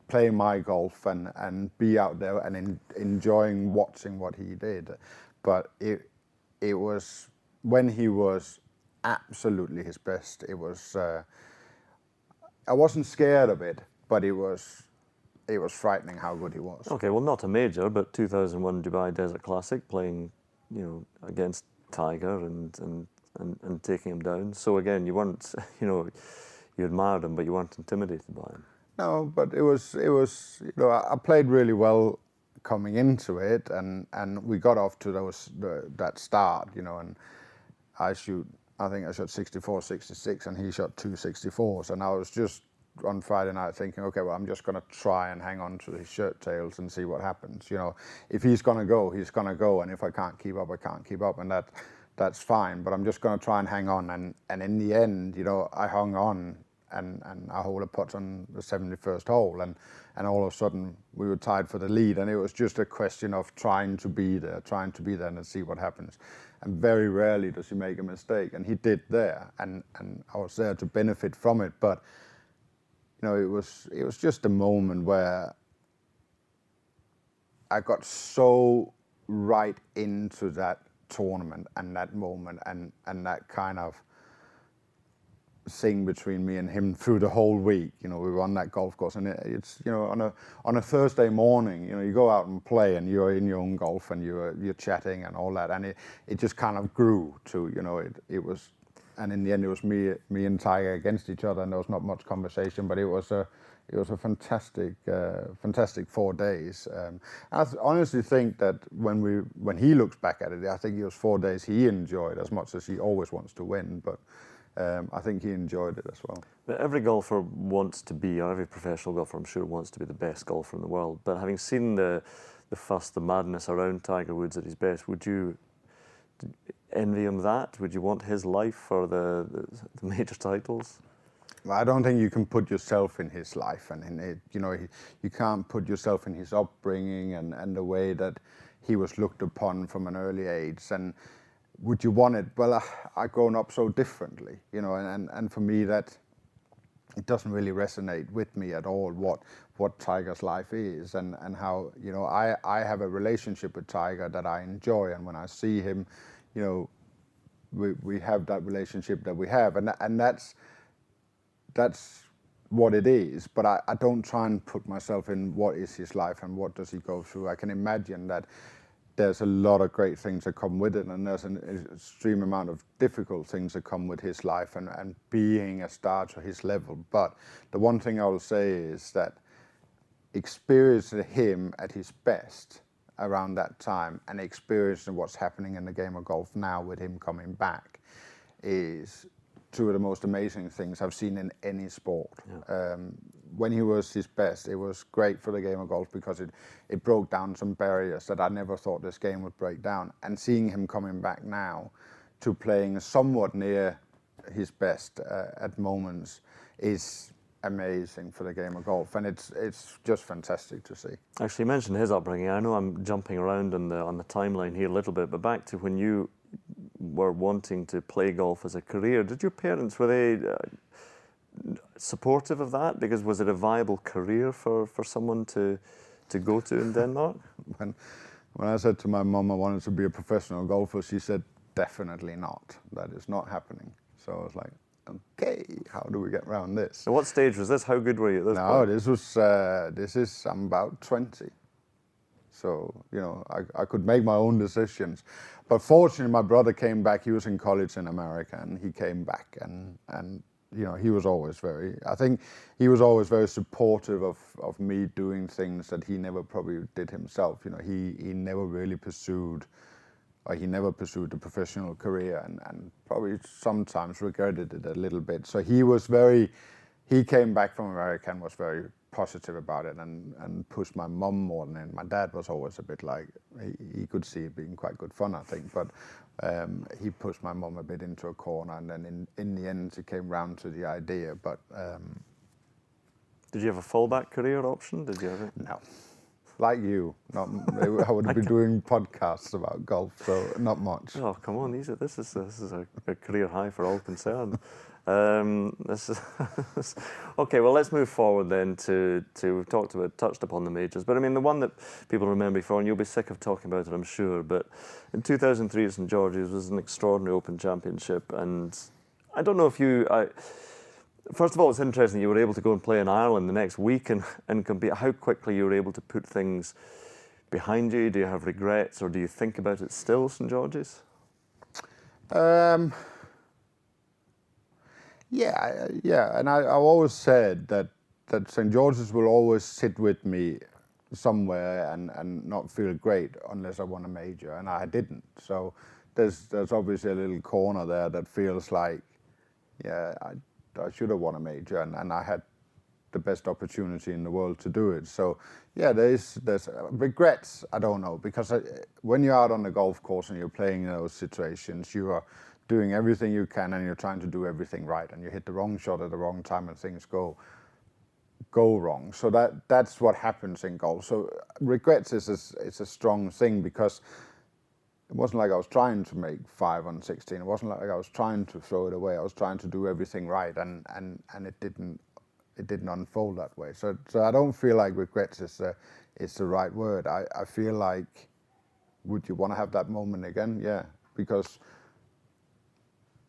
play my golf and be out there and enjoying watching what he did. But it was when he was absolutely his best. It was I wasn't scared of it, but it was frightening how good he was. Okay, well, not a major, but 2001 Dubai Desert Classic, playing against Tiger and taking him down. So again, you weren't you admired him, but you weren't intimidated by him. No, but it was I played really well coming into it, and we got off to that start, and I think I shot 64, 66, and he shot 2 64s, and I was just on Friday night thinking, okay, well, I'm just going to try and hang on to his shirt tails and see what happens. If he's going to go, he's going to go, and if I can't keep up, I can't keep up, and that's fine. But I'm just going to try and hang on, and in the end, I hung on. And I hole a putt on the 71st hole, and all of a sudden we were tied for the lead, and it was just a question of trying to be there and see what happens. And very rarely does he make a mistake, and he did there, and I was there to benefit from it. But it was just a moment where I got so right into that tournament and that moment and that kind of thing between me and him through the whole week. You know, we were on that golf course, and it's, you know, on a Thursday morning, you know, you go out and play, and you're in your own golf, and you're chatting and all that, and it just kind of grew to, you know, it was, and in the end it was me and Tiger against each other, and there was not much conversation, but it was a fantastic 4 days. I honestly think that when he looks back at it, I think it was 4 days he enjoyed as much as he always wants to win, but I think he enjoyed it as well. But every golfer wants to be, or every professional golfer, I'm sure, wants to be the best golfer in the world. But having seen the fuss, the madness around Tiger Woods at his best, would you envy him that? Would you want his life for the major titles? Well, I don't think you can put yourself in his life, and in it, you know, you can't put yourself in his upbringing and the way that he was looked upon from an early age. And would you want it? Well, I've grown up so differently, you know, and for me that it doesn't really resonate with me at all what Tiger's life is, and how, you know, I have a relationship with Tiger that I enjoy, and when I see him, you know, we have that relationship that we have, and that's what it is. But I don't try and put myself in what is his life and what does he go through. I can imagine that there's a lot of great things that come with it, and there's an extreme amount of difficult things that come with his life and being a star to his level. But the one thing I will say is that experiencing him at his best around that time and experiencing what's happening in the game of golf now with him coming back is two of the most amazing things I've seen in any sport. Yeah. When he was his best, it was great for the game of golf because it broke down some barriers that I never thought this game would break down. And seeing him coming back now to playing somewhat near his best at moments is amazing for the game of golf, and it's just fantastic to see. Actually, you mentioned his upbringing. I know I'm jumping around on the timeline here a little bit, but back to when you were wanting to play golf as a career, did your parents, were they supportive of that? Because was it a viable career for someone to go to in Denmark? When I said to my mum I wanted to be a professional golfer, she said, definitely not. That is not happening. So I was like, okay, how do we get around this? So what stage was this? How good were you at this point? No, I'm about 20. So, you know, I could make my own decisions. But fortunately, my brother came back. He was in college in America, and he came back, and you know, he was always very supportive of me doing things that he never probably did himself. You know, he never really pursued the professional career, and probably sometimes regretted it a little bit. So he came back from America and was very positive about it, and pushed my mum more than him. My dad was always a bit like, he could see it being quite good fun, I think, but he pushed my mum a bit into a corner, and then in the end he came round to the idea. But did you have a fallback career option? Did you have it? No. Like you, I would be doing podcasts about golf, so not much. Oh, come on, this is a career high for all concerned. Okay, well, let's move forward then to we've touched upon the majors, but I mean the one that people remember before, and you'll be sick of talking about it, I'm sure. But in 2003 at St George's was an extraordinary Open Championship, and I don't know if first of all, it's interesting you were able to go and play in Ireland the next week and compete. How quickly you were able to put things behind you. Do you have regrets, or do you think about it still, St George's? Yeah, and I've always said that St George's will always sit with me somewhere and not feel great unless I won a major, and I didn't. So there's obviously a little corner there that feels like, yeah, I should have won a major, and I had the best opportunity in the world to do it. So yeah, there's regrets. I don't know, because when you're out on the golf course and you're playing in those situations, you are doing everything you can, and you're trying to do everything right, and you hit the wrong shot at the wrong time, and things go wrong. So that's what happens in golf. So regrets is a strong thing, because it wasn't like I was trying to make 5 on 16. It wasn't like I was trying to throw it away. I was trying to do everything right, and it didn't unfold that way. So I don't feel like regrets is the right word. I feel like, would you want to have that moment again? Yeah, because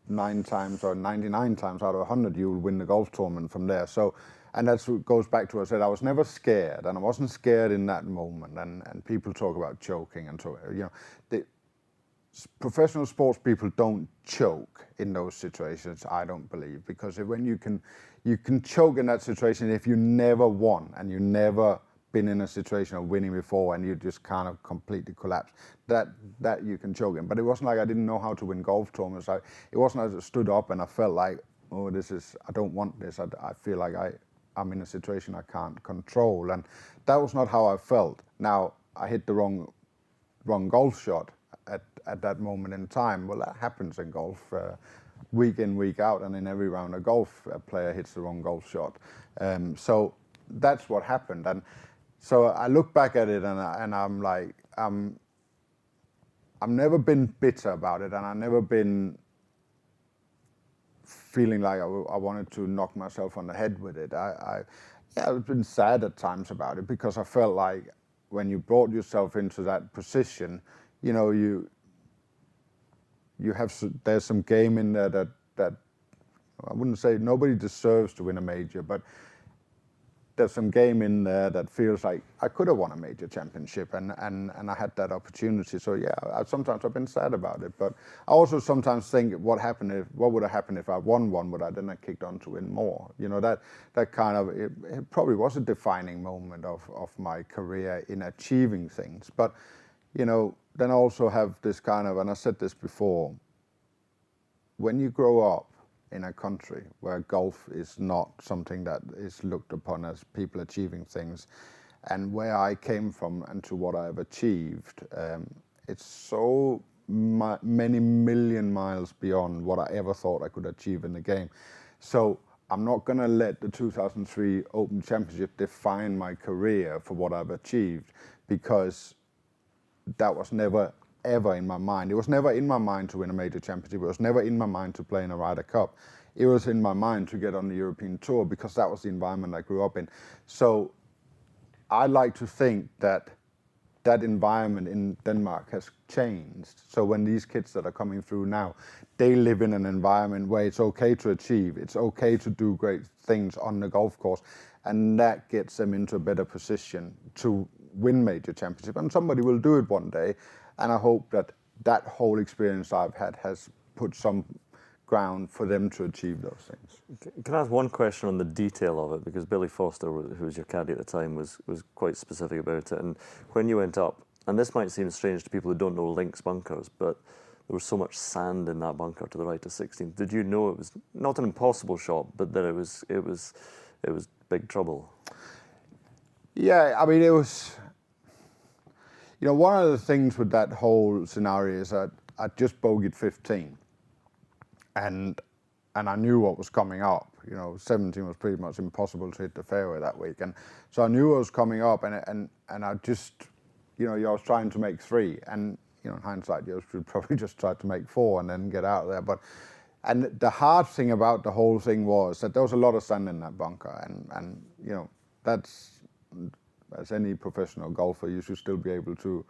9 times or 99 times out of 100 you will win the golf tournament from there. So, and that goes back to what I said. I was never scared, and I wasn't scared in that moment. And people talk about choking, and professional sports people don't choke in those situations. I don't believe, because when you can choke in that situation if you never won and you never been in a situation of winning before and you just kind of completely collapse. That you can choke in. But it wasn't like I didn't know how to win golf tournaments. It wasn't as I stood up and I felt like, oh, I don't want this. I feel like I'm in a situation I can't control, and that was not how I felt. Now I hit the wrong golf shot at that moment in time. Well, that happens in golf week in, week out, and in every round of golf a player hits the wrong golf shot. So that's what happened, and so I look back at it and I'm like, I've never been bitter about it, and I've never been feeling like I wanted to knock myself on the head with it. I've been sad at times about it, because I felt like when you brought yourself into that position, you have, there's some game in there that I wouldn't say nobody deserves to win a major, but there's some game in there that feels like I could have won a major championship, and I had that opportunity. So yeah, sometimes I've been sad about it, but I also sometimes think what would have happened if I won one? Would I then have kicked on to win more? That kind of, it probably was a defining moment of my career in achieving things. But then I also have this kind of, and I said this before, when you grow up in a country where golf is not something that is looked upon as people achieving things, and where I came from and to what I've achieved, it's so many million miles beyond what I ever thought I could achieve in the game. So I'm not going to let the 2003 Open Championship define my career for what I've achieved, because that was never ever in my mind. It was never in my mind to win a major championship. It was never in my mind to play in a Ryder Cup. It was in my mind to get on the European Tour, because that was the environment I grew up in. So I like to think that environment in Denmark has changed. So when these kids that are coming through now, they live in an environment where it's okay to achieve, it's okay to do great things on the golf course, and that gets them into a better position to win major championship. And somebody will do it one day. And I hope that whole experience I've had has put some ground for them to achieve those things. Can I ask one question on the detail of it? Because Billy Foster, who was your caddy at the time, was quite specific about it. And when you went up, and this might seem strange to people who don't know links bunkers, but there was so much sand in that bunker to the right of 16. Did you know it was not an impossible shot, but that it was big trouble? Yeah, I mean, it was. One of the things with that whole scenario is that I just bogeyed 15, and I knew what was coming up. 17 was pretty much impossible to hit the fairway that week, and so I knew what was coming up, and I just, I was trying to make 3, and in hindsight, you should probably just try to make 4 and then get out of there. And the hard thing about the whole thing was that there was a lot of sand in that bunker, and that's. As any professional golfer, you should still be able to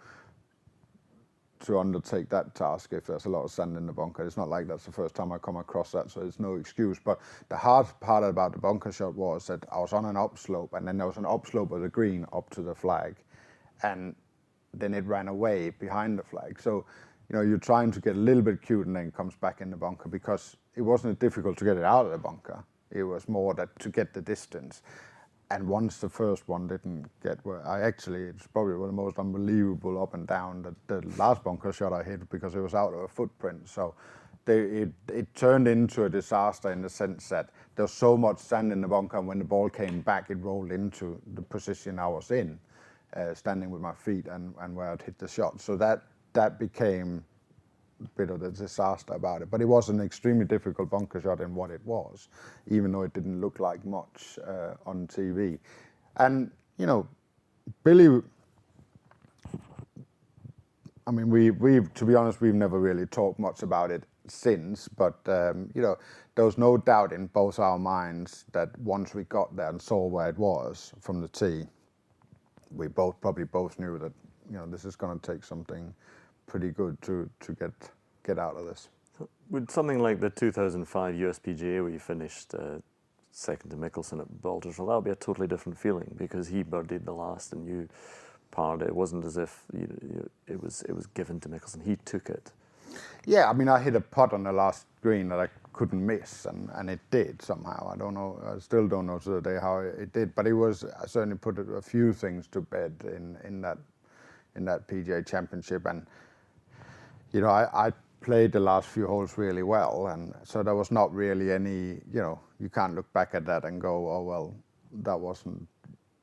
undertake that task if there's a lot of sand in the bunker. It's not like that's the first time I come across that, so there's no excuse. But the hard part about the bunker shot was that I was on an upslope, and then there was an upslope of the green up to the flag, and then it ran away behind the flag. So, you're trying to get a little bit cute, and then it comes back in the bunker, because it wasn't difficult to get it out of the bunker. It was more that to get the distance. And once the first one didn't get where it's probably one of the most unbelievable up and down the last bunker shot I hit, because it was out of a footprint. So it turned into a disaster in the sense that there was so much sand in the bunker, and when the ball came back, it rolled into the position I was in, standing with my feet and where I'd hit the shot. So that became a bit of the disaster about it. But it was an extremely difficult bunker shot in what it was, even though it didn't look like much on TV. And, Billy, I mean, we've to be honest, we've never really talked much about it since, but, there was no doubt in both our minds that once we got there and saw where it was from the tee, we probably both knew that, this is going to take something pretty good to get out of this. Would something like the 2005 USPGA, where you finished second to Mickelson at Valderrama, that would be a totally different feeling because he birdied the last and you parred it. It wasn't as if it was given to Mickelson. He took it. Yeah, I mean, I hit a putt on the last green that I couldn't miss, and it did somehow. I don't know. I still don't know to the day how it did, but it was. I certainly put a few things to bed in that PGA Championship, and I played the last few holes really well, and so there was not really any. You can't look back at that and go, oh well, that wasn't.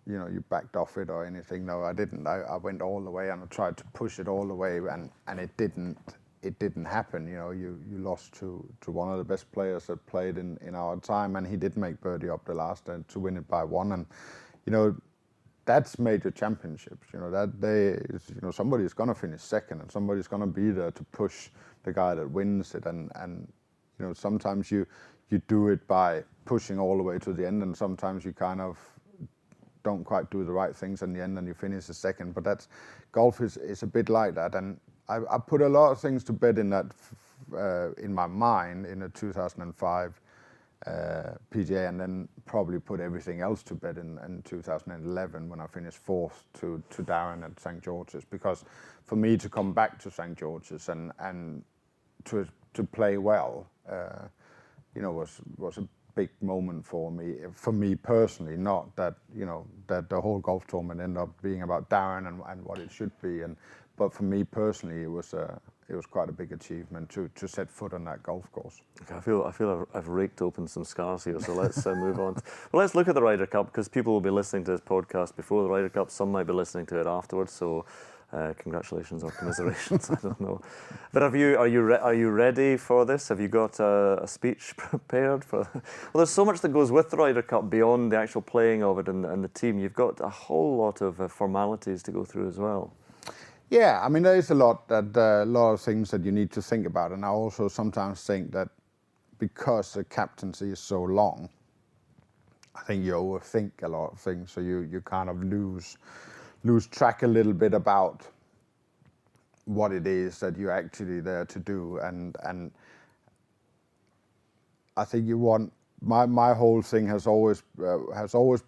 You backed off it or anything. No, I didn't. I went all the way and I tried to push it all the way, and it didn't happen. You lost to one of the best players that played in our time, and he did make birdie up the last and to win it by one. And that's major championships. That day is somebody's gonna finish second, and somebody's gonna be there to push the guy that wins it. And sometimes you do it by pushing all the way to the end, and sometimes you kind of don't quite do the right things in the end and you finish the second. But golf is a bit like that, and I put a lot of things to bed in that in my mind in the 2005 PGA, and then probably put everything else to bed in 2011 when I finished fourth to Darren at St. George's, because for me to come back to St. George's and to play well was a big moment for me personally. Not that that the whole golf tournament ended up being about Darren and what it should be, but for me personally, it was quite a big achievement to set foot on that golf course. Okay, I feel I've raked open some scars here, so let's move on. Well, let's look at the Ryder Cup, because people will be listening to this podcast before the Ryder Cup. Some might be listening to it afterwards. So. Congratulations or commiserations, I don't know. But are you ready for this? Have you got a speech prepared for? Well, there's so much that goes with the Ryder Cup beyond the actual playing of it and the team. You've got a whole lot of formalities to go through as well. Yeah, I mean, there is a lot of things that you need to think about, and I also sometimes think that because the captaincy is so long, I think you overthink a lot of things, so you kind of lose track a little bit about what it is that you're actually there to do, and I think you want my whole thing has always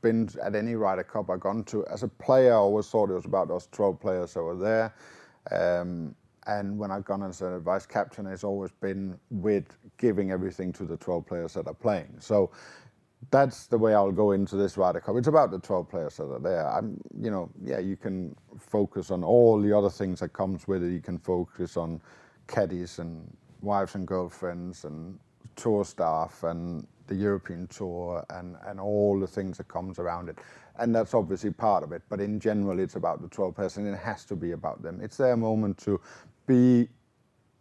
been at any Ryder Cup I've gone to. As a player, I always thought it was about those 12 players that were there, and when I've gone as a vice captain, it's always been with giving everything to the 12 players that are playing. So that's the way I'll go into this Ryder Cup. It's about the 12 players that are there. You can focus on all the other things that comes with it. You can focus on caddies and wives and girlfriends and tour staff and the European Tour and all the things that comes around it. And that's obviously part of it. But in general, it's about the 12 players, and it has to be about them. It's their moment to be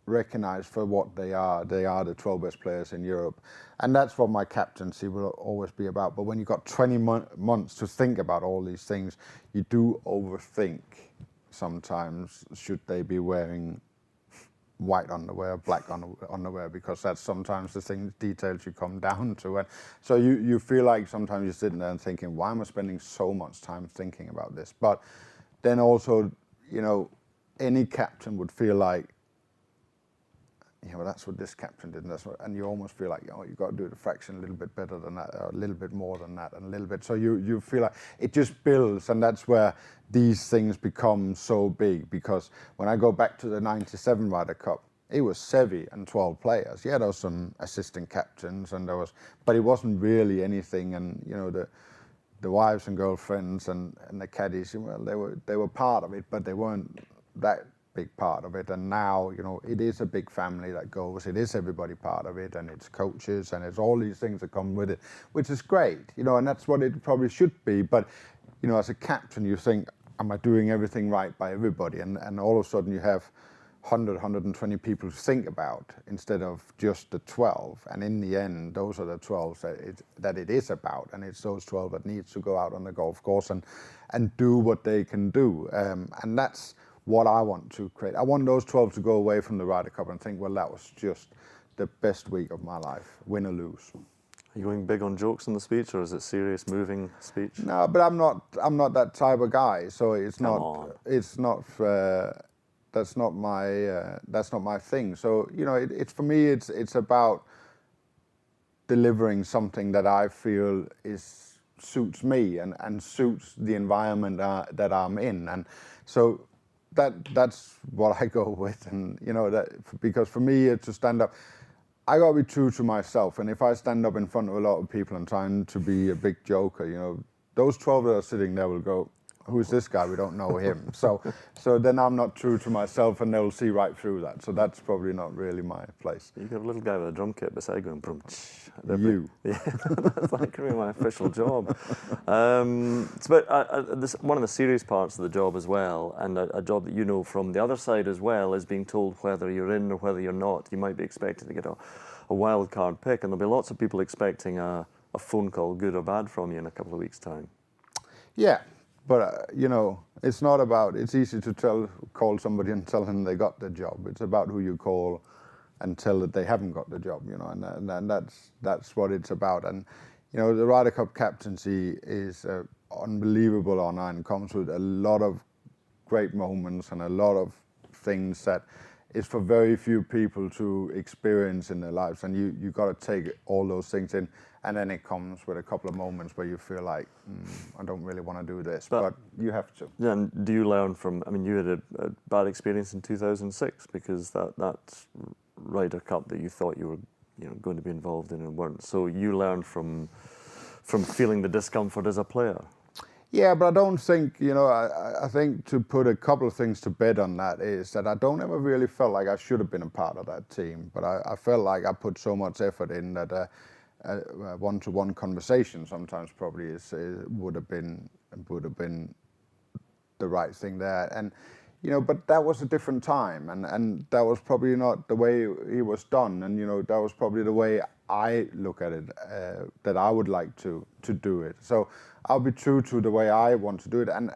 recognized for what they are. They are the 12 best players in Europe. And that's what my captaincy will always be about. But when you've got 20 months to think about all these things, you do overthink sometimes. Should they be wearing white underwear, black underwear, because that's sometimes the details you come down to. And so you feel like sometimes you're sitting there and thinking, why am I spending so much time thinking about this? But then also, any captain would feel like, well, that's what this captain did, and you almost feel like, you've got to do the fraction a little bit better than that, or a little bit more than that, and a little bit. So you feel like it just builds, and that's where these things become so big. Because when I go back to the '97 Ryder Cup, it was Seve and 12 players. Yeah, there was some assistant captains, but it wasn't really anything. And the wives and girlfriends and the caddies, well, they were part of it, but they weren't that big part of it. And now it is a big family that goes. It is everybody part of it, and it's coaches and it's all these things that come with it, which is great, and that's what it probably should be. But as a captain, you think, am I doing everything right by everybody? And all of a sudden you have 120 people to think about instead of just the 12. And in the end, those are the 12 that it is about, and it's those 12 that needs to go out on the golf course and do what they can do. And that's what I want to create. I want those 12 to go away from the Ryder Cup and think, well, that was just the best week of my life, win or lose. Are you going big on jokes in the speech, or is it serious, moving speech? No, but I'm not that type of guy. So it's not my thing. So it's for me, it's about delivering something that I feel suits me and suits the environment that I'm in, and so that's what I go with. And because for me, it's to stand up. I gotta be true to myself, and if I stand up in front of a lot of people and trying to be a big joker, those 12 that are sitting there will go, who's this guy? We don't know him. So then I'm not true to myself, and they'll see right through that. So that's probably not really my place. You got a little guy with a drum kit beside going, brum, you. Yeah, that's like going to be my official job. It's about this, one of the serious parts of the job as well, and a job that from the other side as well, is being told whether you're in or whether you're not. You might be expected to get a wild card pick, and there'll be lots of people expecting a phone call, good or bad, from you in a couple of weeks' time. Yeah. But, it's not about, it's easy to call somebody and tell them they got the job. It's about who you call and tell that they haven't got the job, and that's what it's about. And, the Ryder Cup captaincy is unbelievable honor and comes with a lot of great moments and a lot of things that is for very few people to experience in their lives. And you got to take all those things in. And then it comes with a couple of moments where you feel like, I don't really want to do this, but you have to. Yeah, and do you learn from, you had a bad experience in 2006 because that Ryder Cup that you thought you were going to be involved in and weren't. So you learned from feeling the discomfort as a player. Yeah, but I don't think, I think to put a couple of things to bed on that is that I don't ever really felt like I should have been a part of that team. But I felt like I put so much effort in that one-to-one conversation sometimes probably would have been the right thing there. And but that was a different time, and that was probably not the way it was done. And that was probably the way I look at it, that I would like to do it. So I'll be true to the way I want to do it. And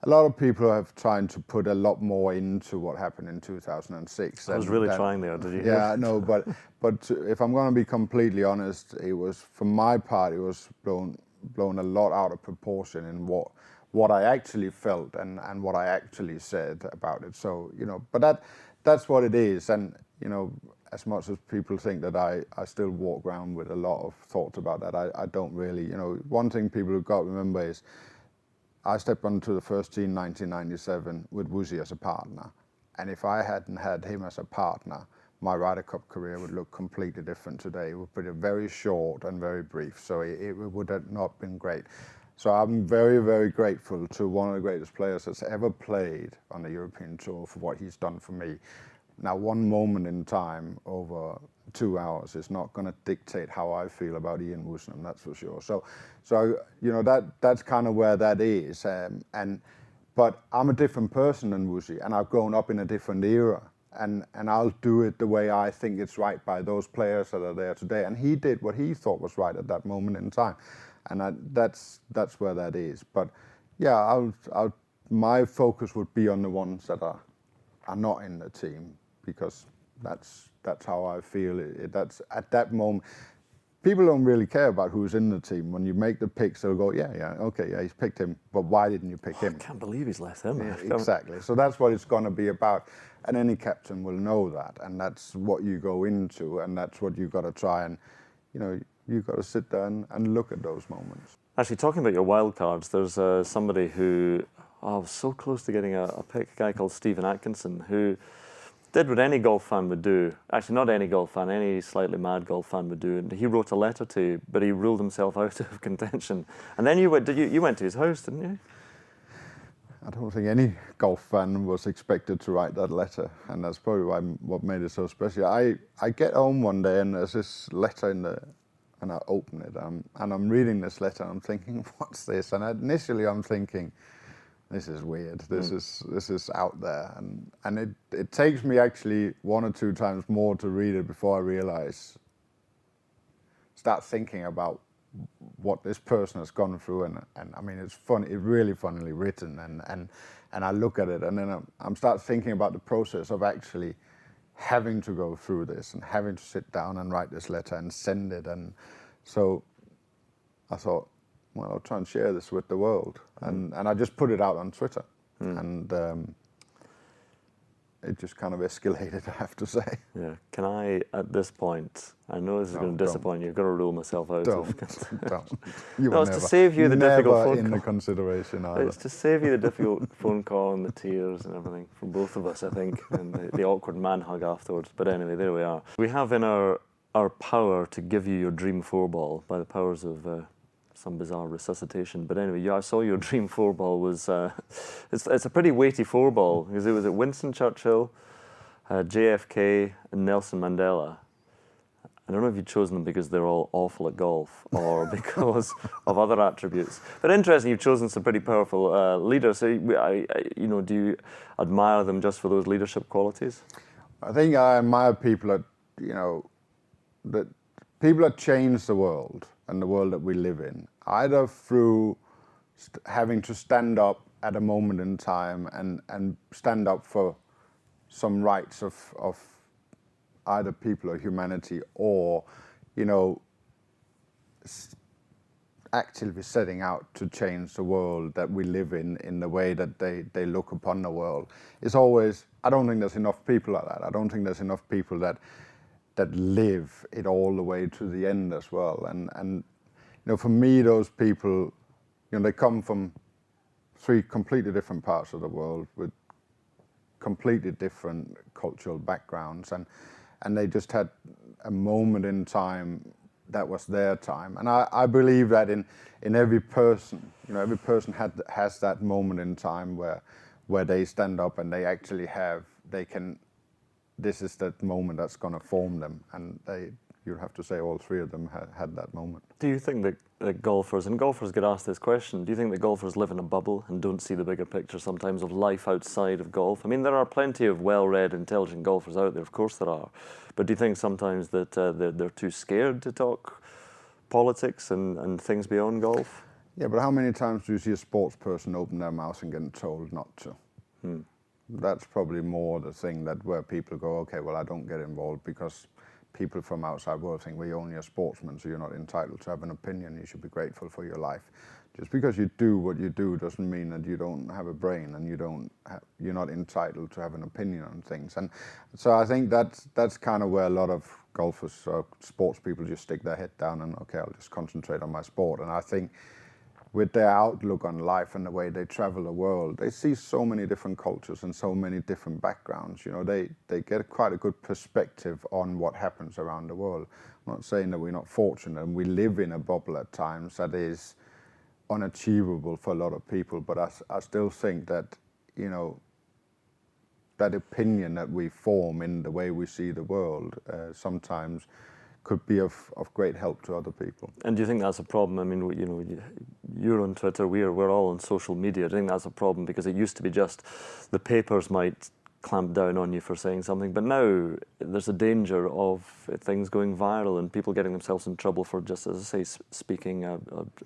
a lot of people have tried to put a lot more into what happened in 2006. I was really trying there, did you? Yeah, no, but if I'm going to be completely honest, it was, from my part, it was blown a lot out of proportion in what I actually felt and what I actually said about it. So, but that's what it is. And, as much as people think that I still walk around with a lot of thoughts about that, I don't really. One thing people have got to remember is I stepped onto the first team in 1997 with Woosie as a partner. And if I hadn't had him as a partner, my Ryder Cup career would look completely different today. It would be very short and very brief, so it would have not been great. So I'm very, very grateful to one of the greatest players that's ever played on the European Tour for what he's done for me. Now, one moment in time over 2 hours is not going to dictate how I feel about Ian Woosnam, that's for sure. So that's kind of where that is. But I'm a different person than Woosie, and I've grown up in a different era. And I'll do it the way I think it's right by those players that are there today. And he did what he thought was right at that moment in time. And that's where that is. But yeah, my focus would be on the ones that are not in the team, because that's how I feel it. That's at that moment. People don't really care about who's in the team. When you make the picks, they'll go, okay, he's picked him, but why didn't you pick him? I can't believe he's left him. Yeah, exactly. So that's what it's going to be about. And any captain will know that. And that's what you go into, and that's what you've got to try and, you've got to sit there and look at those moments. Actually, talking about your wild cards, there's somebody who was so close to getting a pick, a guy called Stephen Atkinson, who did what any golf fan would do. Actually, not any golf fan, any slightly mad golf fan would do. And he wrote a letter to you, but he ruled himself out of contention. And then you went to his house, didn't you? I don't think any golf fan was expected to write that letter, and that's probably what made it so special. I get home one day and there's this letter and I open it, and I'm reading this letter and I'm thinking, what's this? And initially I'm thinking, this is weird. This is out there, and it takes me actually 1 or 2 times more to read it before I start thinking about what this person has gone through, and I mean, it's fun. It's really funnily written, and I look at it, and then I'm start thinking about the process of actually having to go through this and having to sit down and write this letter and send it, and so I thought, well, I'll try and share this with the world, and I just put it out on Twitter, and it just kind of escalated, I have to say. Yeah. Can I, at this point, I know this is going to disappoint you. I've got to rule myself out. Don't. You no, it's to save you the difficult phone in call. the consideration either. It's to save you the difficult phone call and the tears and everything from both of us, I think, and the awkward man hug afterwards. But anyway, there we are. We have in our power to give you your dream 4-ball by the powers of some bizarre resuscitation. But anyway, I saw your dream 4-ball was, it's a pretty weighty 4-ball, because it was at Winston Churchill, JFK, and Nelson Mandela. I don't know if you've chosen them because they're all awful at golf or because of other attributes. But interesting, you've chosen some pretty powerful leaders. So, do you admire them just for those leadership qualities? I think I admire people that people that change the world and the world that we live in, either through having to stand up at a moment in time and stand up for some rights of either people or humanity, or actively setting out to change the world that we live in the way that they look upon the world. It's always, I don't think there's enough people like that. I don't think there's enough people that live it all the way to the end as well. And for me, those people, they come from 3 completely different parts of the world with completely different cultural backgrounds, and they just had a moment in time that was their time. And I believe that in every person, every person has that moment in time where they stand up and they actually this is that moment that's going to form them, and you'd have to say all 3 of them had that moment. Do you think that golfers get asked this question, do you think that golfers live in a bubble and don't see the bigger picture sometimes of life outside of golf? I mean, there are plenty of well-read, intelligent golfers out there, of course there are, but do you think sometimes that they're too scared to talk politics and things beyond golf? Yeah, but how many times do you see a sports person open their mouth and get told not to? That's probably more the thing where people go, okay, well, I don't get involved because people from outside world think, well, you're only a sportsman, so you're not entitled to have an opinion. You should be grateful for your life. Just because you do what you do doesn't mean that you don't have a brain and you're not entitled to have an opinion on things. And so I think that's kind of where a lot of golfers or sports people just stick their head down and, okay, I'll just concentrate on my sport. And I think with their outlook on life and the way they travel the world, they see so many different cultures and so many different backgrounds. They get quite a good perspective on what happens around the world. I'm not saying that we're not fortunate and we live in a bubble at times that is unachievable for a lot of people, but I still think that, that opinion that we form in the way we see the world sometimes could be of great help to other people. And do you think that's a problem? I mean, you're on Twitter, we're all on social media. Do you think that's a problem? Because it used to be just the papers might clamp down on you for saying something, but now there's a danger of things going viral and people getting themselves in trouble for just, as I say, speaking a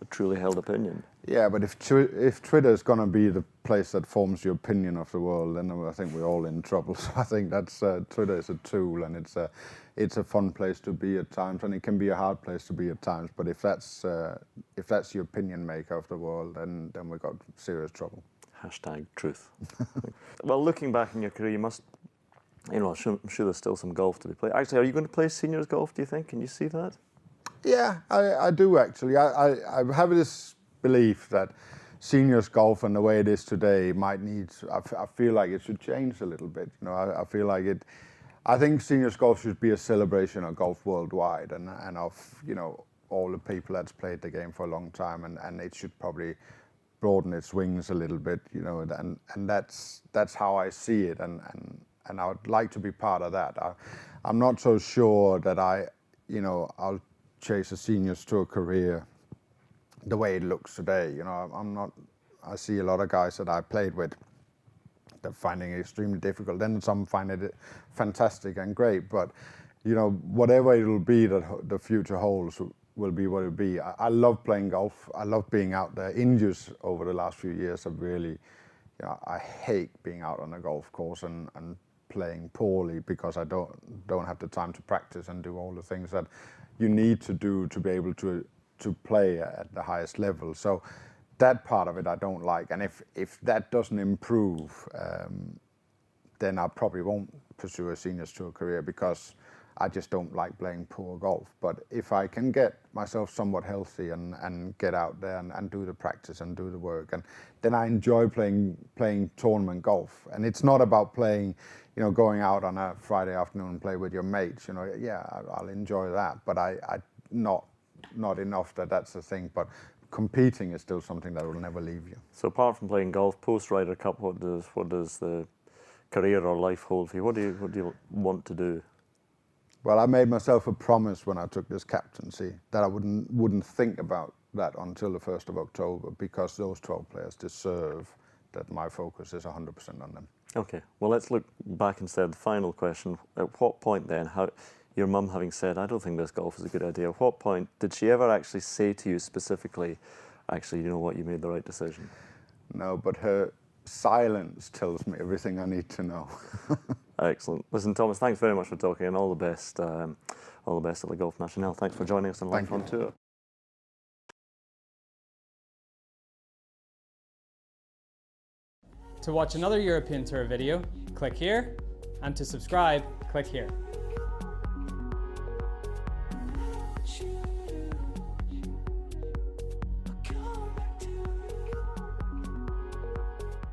truly held opinion. Yeah, but if Twitter is going to be the place that forms your opinion of the world, then I think we're all in trouble. So I think that's Twitter is a tool, and it's a fun place to be at times, and it can be a hard place to be at times. But if that's your opinion maker of the world, then we've got serious trouble. #truth. Well, looking back in your career, you must, I'm sure there's still some golf to be played. Actually, are you going to play seniors golf, do you think? Can you see that? Yeah, I do actually. I have this belief that seniors golf and the way it is today might need, I feel like it should change a little bit. I feel like I think seniors golf should be a celebration of golf worldwide and of, all the people that's played the game for a long time, and it should probably broaden its wings a little bit, and that's how I see it, and I would like to be part of that. I'm not so sure that I'll chase a seniors tour career the way it looks today. I see a lot of guys that I played with that finding it extremely difficult. Then some find it fantastic and great, but whatever it will be that the future holds will be what it will be. I love playing golf. I love being out there. Injuries over the last few years have really, I hate being out on a golf course and playing poorly because I don't have the time to practice and do all the things that you need to do to be able to play at the highest level. So that part of it I don't like. And if that doesn't improve, then I probably won't pursue a seniors tour career because I just don't like playing poor golf. But if I can get myself somewhat healthy and get out there and do the practice and do the work, and then I enjoy playing tournament golf. And it's not about playing, going out on a Friday afternoon and play with your mates. Yeah, I'll enjoy that, but I not enough that's the thing. But competing is still something that will never leave you. So apart from playing golf, post Ryder Cup, what does the career or life hold for you? What do you want to do? Well, I made myself a promise when I took this captaincy that I wouldn't think about that until the 1st of October, because those 12 players deserve that my focus is 100% on them. Okay, well, let's look back instead. The final question, at what point then, your mum having said, I don't think this golf is a good idea, at what point did she ever actually say to you specifically, actually, you know what, you made the right decision? No, but her silence tells me everything I need to know. Excellent. Listen, Thomas, thanks very much for talking, and all the best at the Golf National. Thanks for joining us on Life on Tour. To watch another European Tour video, click here, and to subscribe, click here.